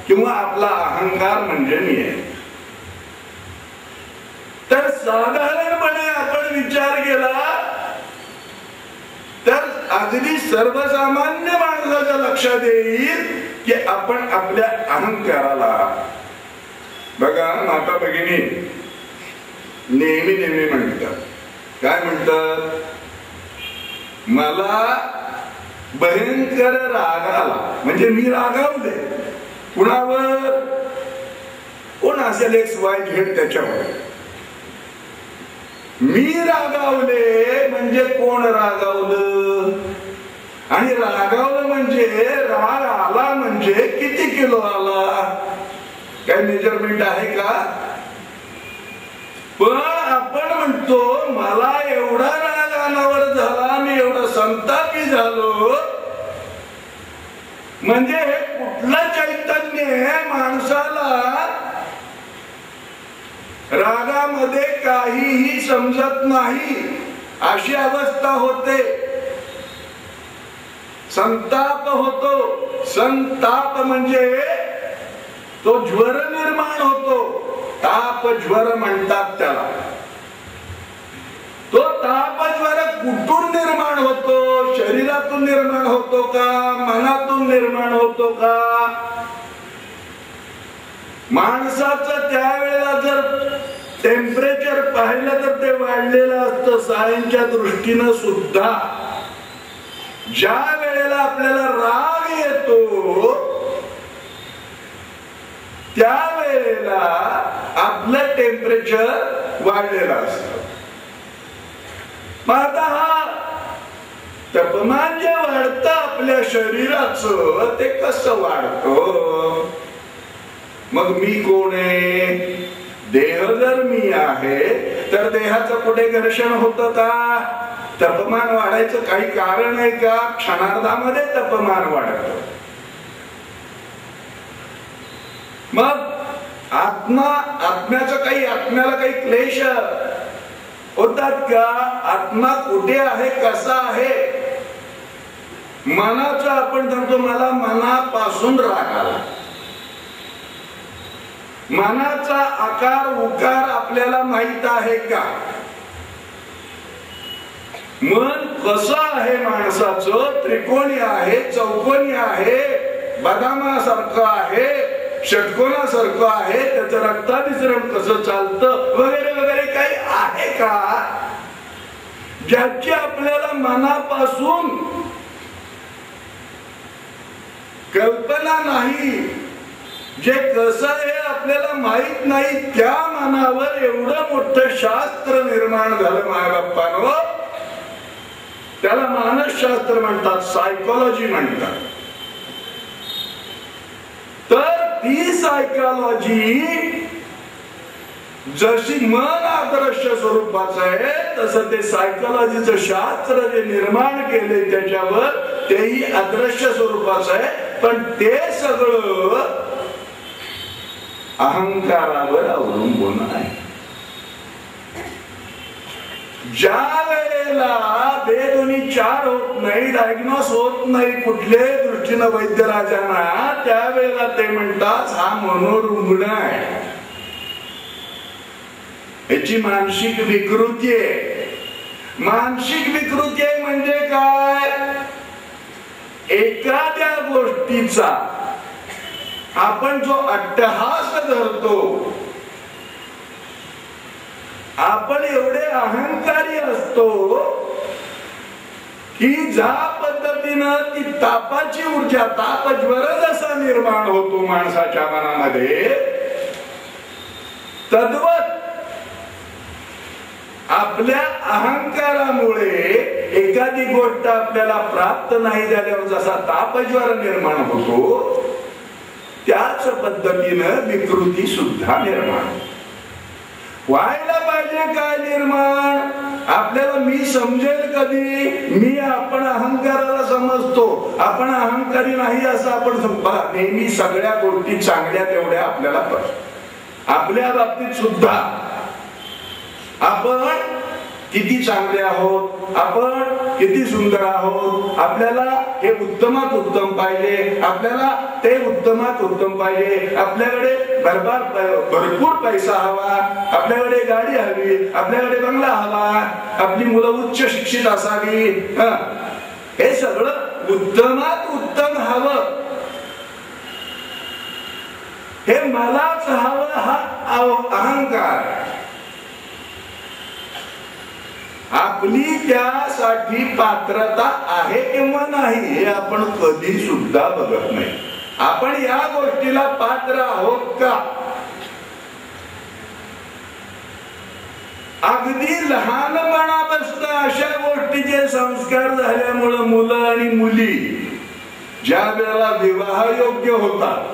किंवा आपला अहंकार म्हणजे मी आहे, तर साधारणपणे आपण विचार केला तर अगदी सर्वसामान्य माणसाच्या लक्षात येईल की आपण आपल्या अहंकाराला बघा. माता भगिनी नेहमी नेहमी म्हणतात, काय म्हणतात, मला भयंकर राग आला म्हणजे मी रागावले. कुणावर, कोण असेल एक्स वाय झेड त्याच्यावर. मी रागावले म्हणजे कोण रागावलं, आणि रागावलं म्हणजे राग आला म्हणजे किती किलो आला, काय मेजरमेंट आहे का. पण आपण म्हणतो मला एवढा राग अनावर झाला, मी एवढा संतापी झालो, म्हणजे हे कुठलं चैतन्य माणसाला रागामध्ये काहीही समजत नाही अशी अवस्था होते. संताप होतो, संताप म्हणजे तो ज्वर निर्माण होतो, ताप ज्वर म्हणतात त्याला. तो ताप ज्वर कुठून निर्माण होतो, शरीरातून निर्माण होतो का, मनातून निर्माण होतो का. माणसाचं त्यावेळेला जर टेम्परेचर पाहिलं तर ते वाढलेलं असतं सायन्सच्या दृष्टीनं सुद्धा. ज्या वेळेला आपल्याला राग येतो त्यावेळेला आपलं टेम्परेचर वाढलेलं असतं. मग आता हा तापमान जे वाढतं आपल्या शरीराचं ते कसं वाढतं. मग मी कोण आहे, देह जर मी आहे तर देहाचं कुठे घर्षण होतं का, तापमान वाढायचं काही कारण आहे का, क्षणार्धामध्ये तापमान वाढतं. मग आत्म्याचं काही, आत्म्याला काही क्लेश होतात का, आत्मा कुठे आहे कसा आहे. मनाचं आपण म्हणतो मला मनापासून राग आला, मनाचा आकार उकार आपल्याला माहित आहे का. मन कसं आहे माणसाचं, त्रिकोणी आहे, चौकोनी आहे, बदामासारखं आहे, षटकोनासारखं आहे, त्याचं रक्ताभिसरण कसं चालतं वगैरे वगैरे काही आहे का ज्याची आपल्याला मनापासून कल्पना नाही. जे कसं आहे आपल्याला माहित नाही त्या मनावर एवढं मोठं शास्त्र निर्माण झालं मायबाप्पानो. त्याला मानसशास्त्र म्हणतात, सायकोलॉजी म्हणतात. तर ती सायकोलॉजी जशी मन आदर्श स्वरूपाचं आहे तसं ते सायकोलॉजीचं शास्त्र जे निर्माण केले त्याच्यावर तेही अदृश्य स्वरूपाचं आहे. पण ते सगळं अहंकारावर अवलंबून आहे. ज्या वेळेला बेदोनी चार होत नाही, डायग्नोस होत नाही कुठल्याही दृष्टीनं वैद्यराजांना, त्यावेळेला ते म्हणतात हा मनोरुग्ण आहे. याची मानसिक विकृती आहे. मानसिक विकृती आहे म्हणजे काय? एखाद्या गोष्टीचा आपण जो अट्टहास धरतो, आपण एवढे अहंकारी असतो की ज्या पद्धतीनं ती तापाची ऊर्जा, तापज्वर जसा निर्माण होतो माणसाच्या मनामध्ये, तद्वत आपल्या अहंकारामुळे एखादी गोष्ट आपल्याला प्राप्त नाही झाल्यावर जसा तापज्वर निर्माण होतो, त्याच पद्धतीनं विकृती सुद्धा निर्माण व्हायला पाहिजे. काय निर्माण? आपल्याला मी समजेल कधी? मी आपण अहंकाराला समजतो, आपण अहंकारी नाही असं आपण नेहमी सगळ्या गोष्टी चांगल्या तेवढ्या आपल्याला आपल्या बाबतीत सुद्धा आपण किती चांगले आहोत, आपण किती सुंदर आहोत, आपल्याला हे उत्तमात उत्तम पाहिजे, आपल्याला ते उत्तमात उत्तम पाहिजे, आपल्याकडे भरपूर पैसा हवा, आपल्याकडे गाडी हवी, आपल्याकडे बंगला हवा, आपली मुलं उच्च शिक्षित असावी, हे सगळं उत्तमात उत्तम हवं, हे मलाच हवं, हा अहंकार. आपली त्यासाठी पात्रता आहे किंवा नाही हे आपण कधी सुद्धा बघत नाही. आपण या गोष्टीला पात्र आहोत का? अगदी लहानपणापासून अशा गोष्टीचे संस्कार झाल्यामुळे मुलं आणि मुली ज्या वेळेला विवाह योग्य होतात,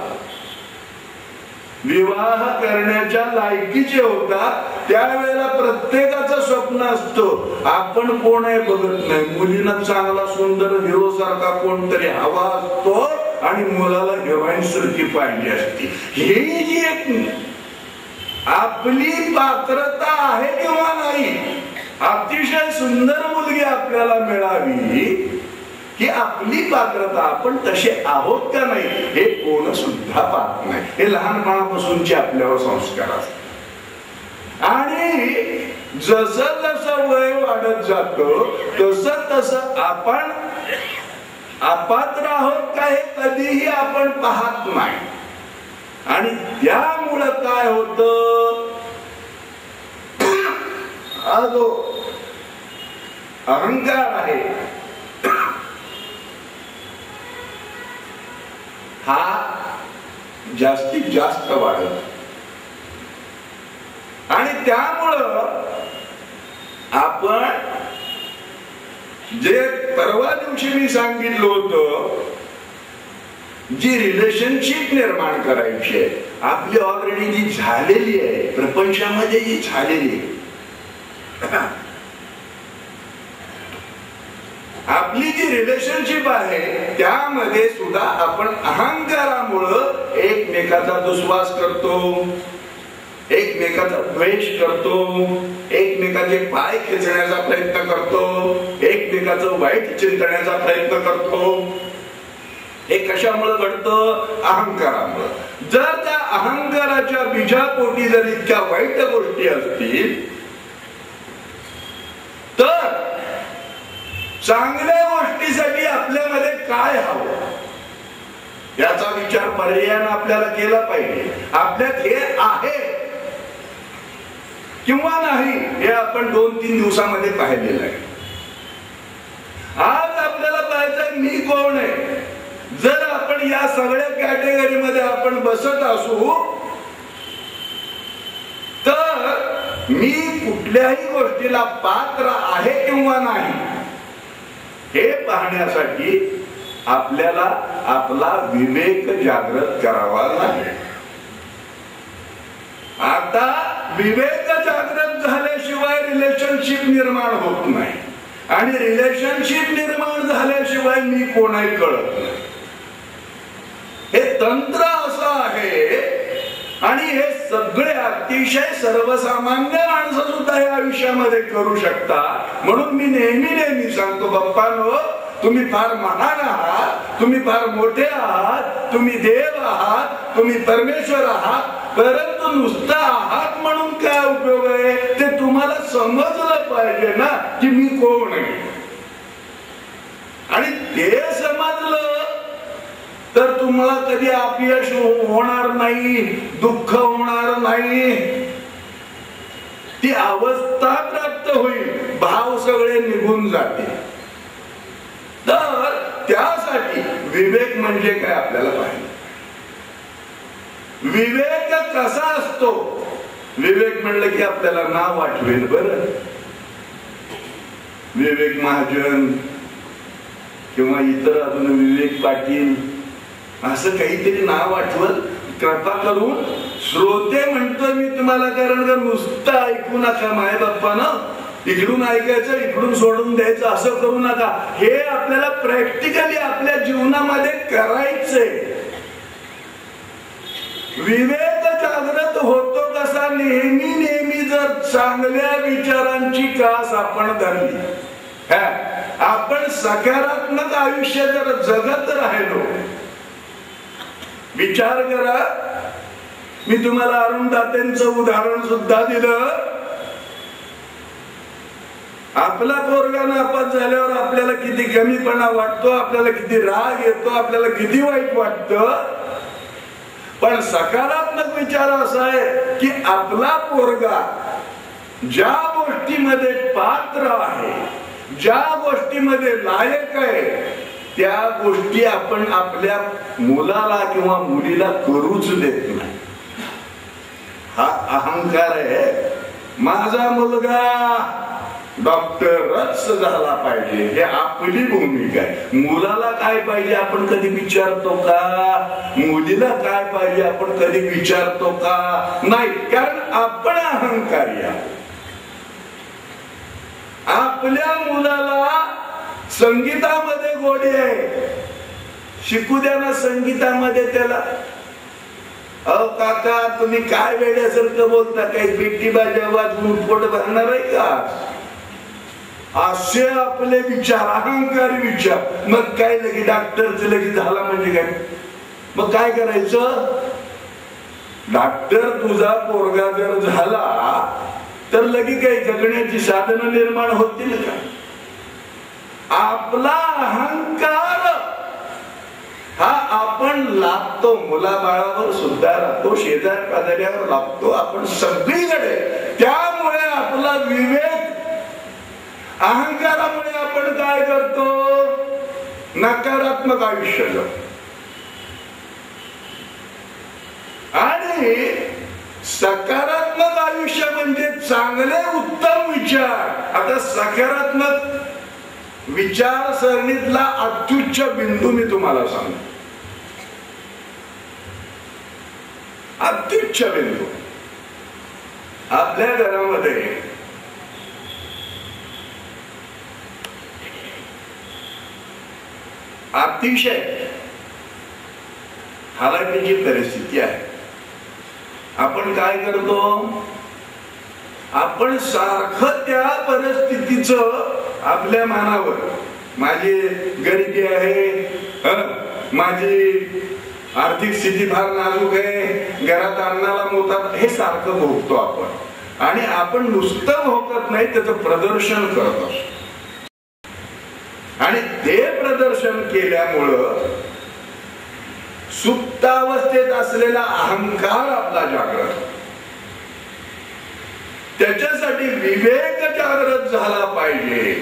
विवाह करण्याच्या लायकीचे होतात, त्यावेळेला प्रत्येकाचं स्वप्न असतं आपण कोण आहे बघत नाही, मुलींना चांगला सुंदर हिरो सारखा कोणतरी हवा असतो आणि मुलाला हिरोईन सारखी पाहिजे असते. ही जी एक आपली पात्रता आहे किंवा नाही, अतिशय सुंदर मुलगी आपल्याला मिळावी ही आपली पात्रता, आपण तसे आहोत का नाही हे कोण सुद्धा पाहत नाही. हे लहानपणापासूनचे आपल्यावर संस्कार असतात. आणि जसं जसं वय वाढत जातं तसं तसं आपण अपात्र आहोत का हे कधीही आपण पाहत नाही. आणि त्यामुळं काय होतं, हा जो अहंकार आहे हा जास्तीत जास्त वाढत. आणि त्यामुळं आपण जे परवा दिवशी मी सांगितलं होतं, जी रिलेशनशिप निर्माण करायची आहे आपली ऑलरेडी जी झालेली आहे, प्रपंचामध्ये जी झालेली आहे, आपली जी रिलेशनशिप आहे त्यामध्ये सुद्धा आपण अहंकारामुळं एकमेकाचा दुस्वास करतो, एकमेकाचा द्वेष करतो, एकमेकाचे पाय खेचण्याचा प्रयत्न करतो, एकमेकाचं वाईट चिंतण्याचा प्रयत्न करतो. हे कशामुळे घडतं? अहंकारामुळे. जर त्या अहंकाराच्या बीजापोटी जर इतक्या वाईट गोष्टी असतील तर चांगल्या गोष्टीसाठी आपल्यामध्ये काय हवं याचा विचार पर्यायाने आपल्याला केला पाहिजे. आपल्यात हे आहे किंवा नाही हे आपण 2-3 दिवसामध्ये पाहिलेलं आहे. आज आपल्याला पाहायचं मी कोण आहे. जर आपण या सगळ्या कॅटेगरीमध्ये आपण बसत असू तर मी कुठल्याही गोष्टीला पात्र आहे किंवा नाही हे पाहण्यासाठी आपल्याला आपला विवेक जागृत करावा लागेल. आता विवेक जागृत झाल्याशिवाय रिलेशनशिप निर्माण होत नाही आणि रिलेशनशिप निर्माण झाल्याशिवाय मी कोणाही कळत नाही. हे तंत्र असं आहे आणि हे सगळे अतिशय सर्वसामान्य माणसं सुद्धा या आयुष्यामध्ये करू शकतात. म्हणून मी नेहमी सांगतो, बाप्पांनो तुम्ही फार महान आहात, तुम्ही फार मोठे आहात, तुम्ही देव आहात, तुम्ही परमेश्वर आहात, परंतु नुसतं आहात म्हणून काय उपयोग आहे ते तुम्हाला समजलं पाहिजे ना की मी कोण आहे. आणि ते समजलं तर तुम्हाला कधी अपयश होणार नाही, दुःख होणार नाही, ती अवस्था प्राप्त होईल, भाव सगळे निघून जातील. तर त्यासाठी विवेक म्हणजे काय आपल्याला पाहिजे. विवेक कसा असतो. विवेक म्हणलं की आपल्याला नाव आठवेल. बरं, विवेक महाजन किंवा इतर अजून विवेक पाटील असं काहीतरी नाव आठवल. कृपा करून श्रोते म्हणतोय मी तुम्हाला, कारण का नुसतं ऐकू नका. माय बाप्पानं इकडून ऐकायचं इकडून सोडून द्यायचं असं करू नका. हे आपल्याला प्रॅक्टिकली आपल्या जीवनामध्ये करायचंय. विवेक जागृत होतो कसा. नेहमी नेहमी जर चांगल्या विचारांची कास आपण धरली, आपण सकारात्मक आयुष्य जर जगत राहिलो. विचार करा, मी तुम्हाला अरुण दातेंचं उदाहरण सुद्धा दिलं. आपला पोरगा नापास झाल्यावर आपल्याला किती कमीपणा वाटतो, आपल्याला किती राग येतो, आपल्याला किती वाईट वाटतं. पण सकारात्मक विचार असा आहे की आपला पोरगा ज्या गोष्टीमध्ये पात्र आहे, ज्या गोष्टीमध्ये लायक आहे, त्या गोष्टी आपण आपल्या मुलाला किंवा मुलीला करूच देत नाही. हा अहंकार आहे. माझा मुलगा डॉक्टरच झाला पाहिजे, हे आपली भूमिका आहे. मुलाला काय पाहिजे आपण कधी विचारतो का? मुलीला काय पाहिजे आपण कधी विचारतो का? नाही, कारण आपण अहंकारी आहोत. आपल्या मुलाला संगीतामध्ये गोडी आहे, शिकू द्या ना संगीतामध्ये त्याला. अहो काका तुम्ही काय वेड्यासारखं बोलता, काही पेटी बाजा वाजवून पोट भरणार आहे का? असे आपले विचार, अहंकारी विचार. मग काय लगेच डॉक्टरचं लगेच झाला म्हणजे काय? मग काय करायचं? डॉक्टर तुझा पोरगा जर झाला तर लगेच काही जगण्याची साधनं निर्माण होतील का? आपला अहंकार हा आपण लागतो, मुलाबाळावर सुद्धा लागतो, शेजार पाजाऱ्यावर लागतो, आपण सगळीकडे. त्यामुळे आपला विवेक, अहंकारामुळे आपण काय करतो? नकारात्मक आयुष्य जगतो. आणि सकारात्मक आयुष्य म्हणजे चांगले उत्तम विचार. आता सकारात्मक विचारसरणीतला अत्युच्च बिंदू मी तुम्हाला सांगतो. अत्युच्च बिंदू आपल्या घरामध्ये अतिशय हालाकीची परिस्थिती आहे. आपण काय करतो? आपण सारखं त्या परिस्थितीचं आपल्या मनावर, माझी गरिबी आहे, माझी आर्थिक स्थिती फार नाजूक आहे, घरात अन्नाला मोतात, हे सारखं भोगतो आपण. आणि आपण नुसतं भोगत नाही, त्याचं प्रदर्शन करत असतो. आणि ते प्रदर्शन केल्यामुळं सुप्तावस्थेत असलेला अहंकार आपला जागृत. त्याच्यासाठी विवेक जागृत झाला पाहिजे.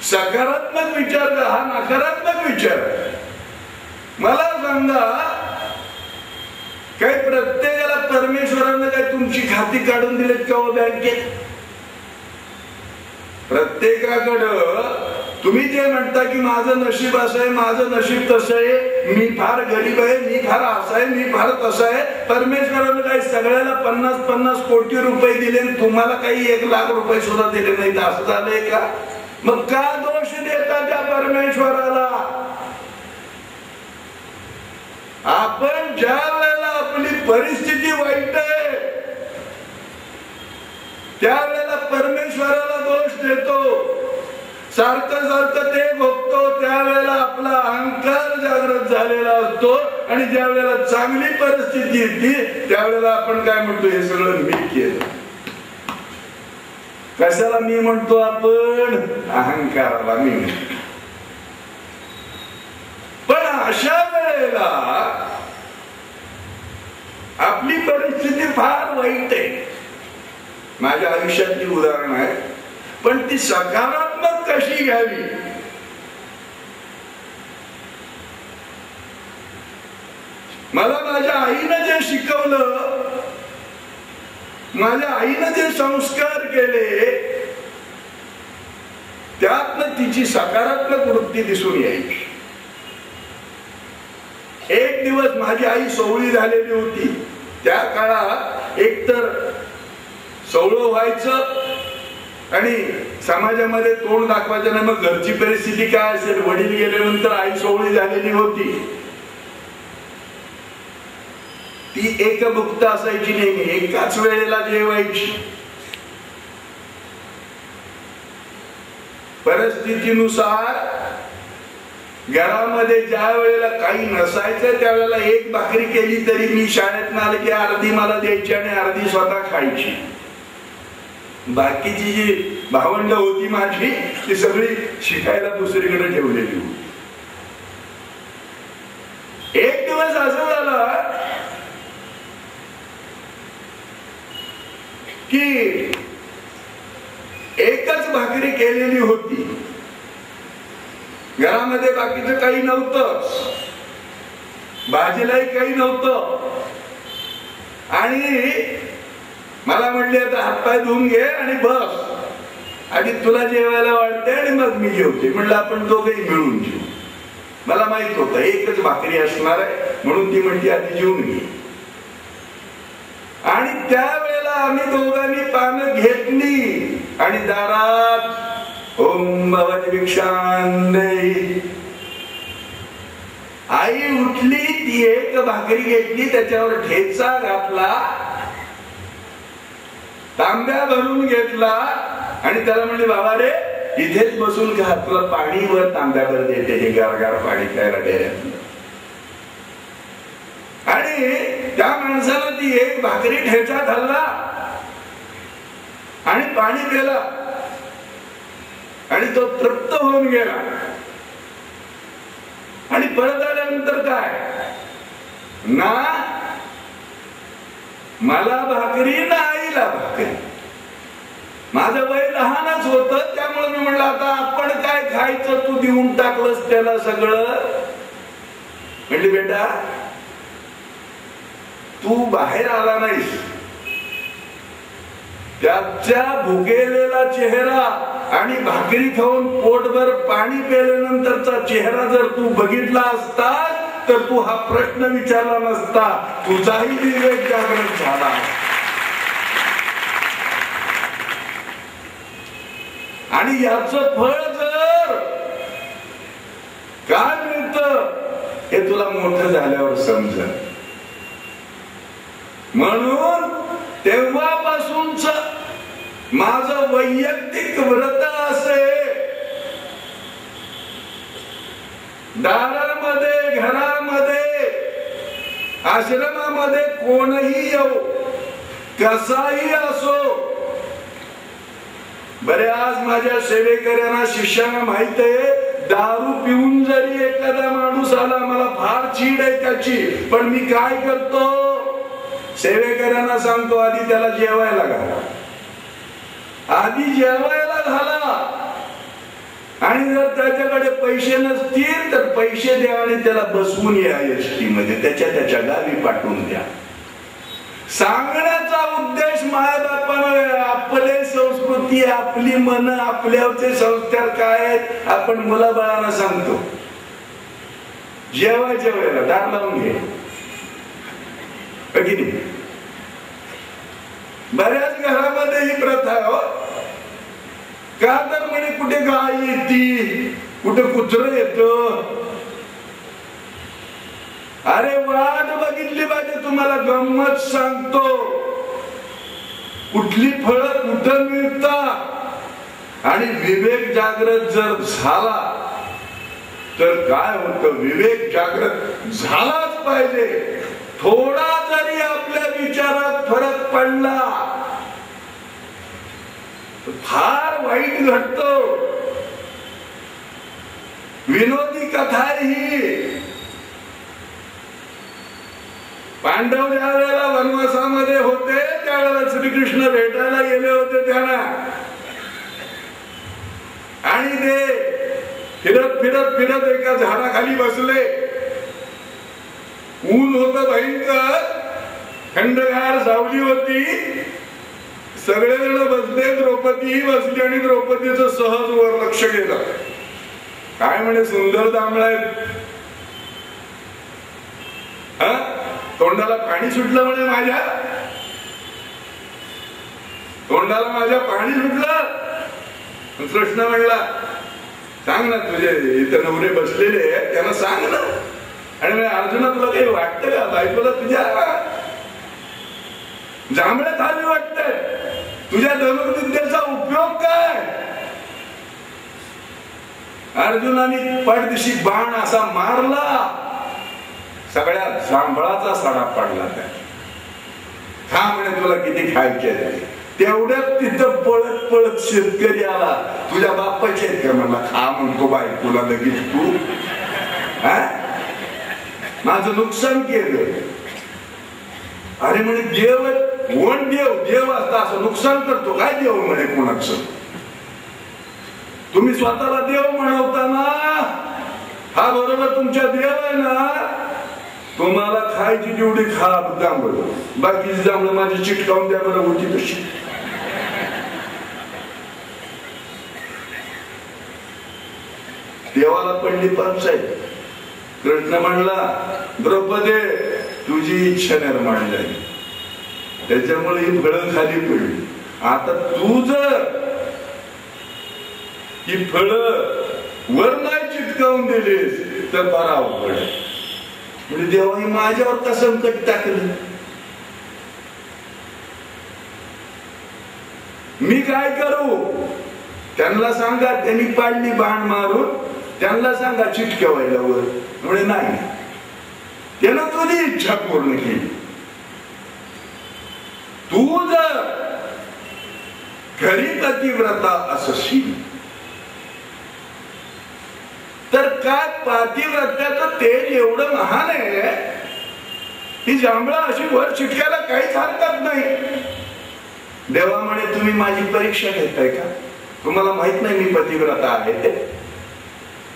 सकारात्मक विचार हा नकारात्मक विचार. मला सांगा, काही प्रत्येकाला परमेश्वरानं काय तुमची खाती काढून दिलेत का हो बँकेत? प्रत्येकाकडं तुम्ही जे म्हणता की माझं नशीब असं आहे, माझं नशीब तसं आहे, मी फार गरीब आहे, मी फार असं आहे, मी फार तसं आहे. परमेश्वरानं काही सगळ्याला 50-50 कोटी रुपये दिले, तुम्हाला काही 1 लाख रुपये सुद्धा दिले नाही, असं झालंय का? मग का दोष देता त्या परमेश्वराला? आपण ज्या वेळेला आपली परिस्थिती वाईट आहे त्यावेळेला परमेश्वराला दोष देतो, सारखं सारखं ते भोगतो. त्यावेळेला आपला अहंकार जागृत झालेला असतो. आणि ज्या वेळेला चांगली परिस्थिती येते त्यावेळेला आपण काय म्हणतो, हे सगळं मी केलं. कशाला मी म्हणतो आपण? अहंकाराला मी म्हणतो. पण अशा वेळेला आपली परिस्थिती फार वाईट आहे. माझ्या आयुष्यातली उदाहरण आहे, पण ती सकारात्मक कशी घ्यावी. मला माझ्या आईनं जे शिकवलं, माझ्या आईनं जे संस्कार केले, त्यातनं तिची सकारात्मक वृत्ती दिसून यायची. एक दिवस माझी आई सोवळी झालेली होती. त्या काळात एकतर सोवळं व्हायचं आणि समाजामध्ये तोंड दाखवायचं नाही, मग घरची परिस्थिती काय असेल. वडील गेल्यानंतर आई सोवळी झालेली होती. ती एकभुक्त असायची नेहमी, एकाच वेळेला जेवायची. परिस्थितीनुसार घरामध्ये ज्या वेळेला काही नसायचं त्यावेळेला एक भाकरी केली तरी मी शाळेत आले की अर्धी मला द्यायची आणि अर्धी स्वतः खायची. बाकीची जी भावंड होती माझी ती सगळी शिकायला दुसरीकडे ठेवलेली होती. एक दिवस असं झालं की एकच भाकरी केलेली होती. घरामध्ये बाकीचं काही नव्हतं, भाजीलाही काही नव्हतं. आणि मला म्हणले आता हातपाय धुवून घे आणि बस, आधी तुला जेवायला वाढते आणि मग मी जेवते. म्हणलं आपण दोघेही मिळून जेवू. मला माहित होतं एकच भाकरी असणार आहे म्हणून ती म्हणते आधी जेवून घे. आणि त्यावेळेला आम्ही दोघांनी पानं घेतली आणि दारात ओम भवती भिक्षांदेहि. आई उठली, ती एक भाकरी घेतली, त्याच्यावर ठेचा घातला, तांब्या भरून घेतला आणि त्याला म्हणले बाबा रे इथेच बसून खा, तुला पाणी वर तांब्यावर देते, हे गारगार पाणी प्यायला डेऱ्यातलं. आणि त्या माणसाला ती एक भाकरी ठेचा खाल्ला आणि पाणी पिला आणि तो तृप्त होऊन गेला. आणि परत आल्यानंतर काय ना मला भाकरी ना आईला भाकरी. माझं वय लहानच होत त्यामुळे मी म्हणलं आता आपण काय खायचं, तू देऊन टाकलंस त्याला सगळं. म्हणली बेटा तू बाहेर आला नाहीस, त्याच्या भुकेलेला चेहरा आणि भाकरी खाऊन पोटभर पाणी प्यायल्यानंतरचा चेहरा जर तू बघितला असता तर तू हा प्रश्न विचारला नसता, तुझाही विवेक जागृत झाला. आणि याचं फळ जर काय मिळतं हे तुला मोठं झाल्यावर समजेल. म्हणून तेव्हापासूनच माझं वैयक्तिक व्रत असे, दारामध्ये घरामध्ये आश्रमामध्ये कोणही येऊ कसाही असो. बऱ्याच माझ्या सेवेकऱ्यांना शिष्यांना माहित आहे, दारू पिऊन जरी एखादा माणूस आला मला फार चीड आहे त्याची, पण मी काय करतो सेवेकऱ्यांना सांगतो आधी त्याला जेवायला घाला, आधी जेवायला घाला. आणि जर त्याच्याकडे पैसे नसतील तर पैसे द्या आणि त्याला बसवून या एसटी मध्ये, त्याच्या गावी पाठवून द्या. सांगण्याचा उद्देश मायबापानं आपले संस्कृती आपली मन आपल्यावरचे संस्कार काय आहेत आपण मुलाबाळांना सांगतो. जेवायच्या वेळेला दार लावून घे. बऱ्याच घरामध्ये ही प्रथा हो, का तर म्हणे कुठे गाय येते, कुठे कुत्र येत. अरे वाट बघितली पाहिजे. तुम्हाला गंमत सांगतो, कुठली फळं कुठं मिळतात आणि विवेक जागृत जर झाला तर काय होतं, विवेक जागृत झालाच पाहिजे. थोडा जरी आपल्या विचारात फरक पडला फार वाईट घडतो. विनोदी कथा ही. पांडव ज्या वेळेला वनवासामध्ये होते त्यावेळेला श्रीकृष्ण भेटायला गेले होते त्यांना, आणि ते फिरत फिरत फिरत एका झाडाखाली बसले. ऊन होत भयंकर, थंडगार सावली होती. सगळेजण बसले, द्रौपदीही बसली आणि द्रौपदीचं सहज वर लक्ष गेलं. काय म्हणे, सुंदर दामळा आहेत. तोंडाला पाणी सुटलं म्हणे, माझ्या तोंडाला माझ्या पाणी सुटलं. कृष्ण म्हणला, सांग ना, तुझे इथे नवरे बसलेले त्यांना सांग ना. आणि अर्जुना, तुला काही वाटतं का बायकोला तुझ्या जांभळ्यात आली वाटतंय? तुझ्या धनुर्विद्येचा उपयोग काय? अर्जुनाने पडदिशी बाण असा मारला, सगळ्या जांभळाचा सडा पडला. त्या खा म्हणे, तुला किती खायचे. तेवढ्यात तिथं पळत पळत शेतकरी आला. तुझ्या बाप्पाचे आहेत का म्हणला. खा म्हणतो बायकोला लगेच तू. माझं नुकसान केलं. अरे म्हणे, देव कोण? देव असता असं नुकसान करतो काय देव म्हणे कोणाचं? तुम्ही स्वतःला देव म्हणवताना हा बरोबर तुमच्या देव आहे ना. तुम्हाला खायची जेवढी खा जांभळ, बाकीची जांभळ माझी चिटकावून द्या बरं होती तशी. देवाला पडली पंचायत. कृष्ण म्हणला, द्रौपदे तुझी इच्छा निर्माण झाली, त्याच्यामुळे ही फळं खाली पडली. आता तू जर ही फळं वर नाही चिटकावून दिलीस तर फार अवघड आहे. म्हणजे देवाने माझ्यावर का संकट टाकलं? मी काय करू? त्यांना सांगा, त्यांनी पाडली बाण मारून, त्यांना सांगा चिटकवायला वर. म्हणजे नाही, त्यानं तुझी इच्छा पूर्ण केली. तू जर खरी पतिव्रता असशील तर काय पातिव्रत्याचं तेज एवढं महान आहे, ही जांभळा अशी वर चिटकायला काहीच हरकत नाही. देवा म्हणे, तुम्ही माझी परीक्षा घेताय का? तुम्हाला माहित नाही मी पतिव्रता आहे ते?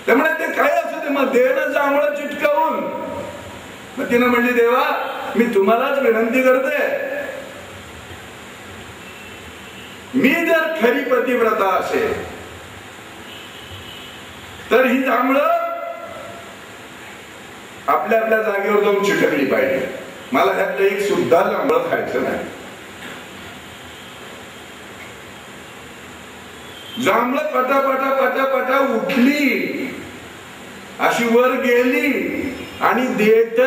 त्यामुळे ते काय असं ते मग देणं जांभळं चिटकावून. मग तिनं म्हणली, देवा मी तुम्हालाच विनंती करते, मी जर खरी पतिव्रता असेल तर ही जांभळं आपल्या आपल्या जागेवर जाऊन चिटकली पाहिजे. मला ह्यातलं एक सुद्धा जांभळं खायचं नाही. जांभळं पटापटा पटापटा उठली, अशी वर गेली आणि देठ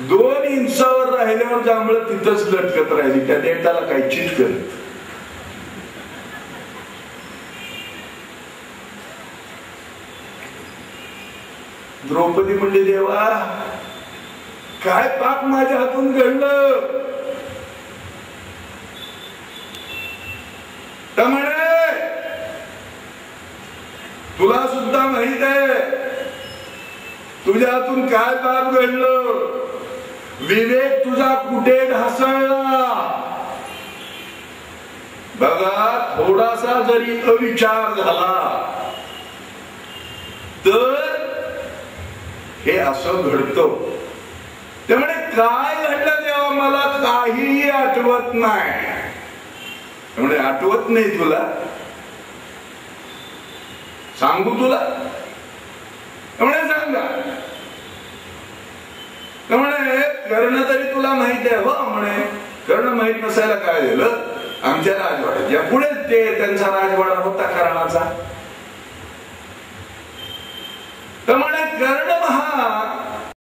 2 इंचावर राहिल्यावर जांभळं तिथंच लटकत राहिली. त्या देठाला काही चिटकत. द्रौपदी म्हणली, देवा काय पाप माझ्या हातून घडलं? तर म्हणे, तुला सुद्धा माहित आहे तुझ्या हातून काय पाप घडलं. विवेक तुझा कुठे ढासळला. बघा, थोडासा जरी अविचार झाला तर हे असं घडतं. त्यामुळे काय घडलं तेव्हा मला काहीही आठवत नाही. त्यामुळे आठवत नाही तुला, सांगू तुला? त्यामुळे सांगा. त्यामुळे कर्ण तरी तुला माहित आहे. हो म्हणे, कर्ण माहित नसायला काय झालं, आमच्या राजवाड्याच्या पुढे ते त्यांचा राजवाडा होता कर्णाचा. त्यामुळे कर्ण महान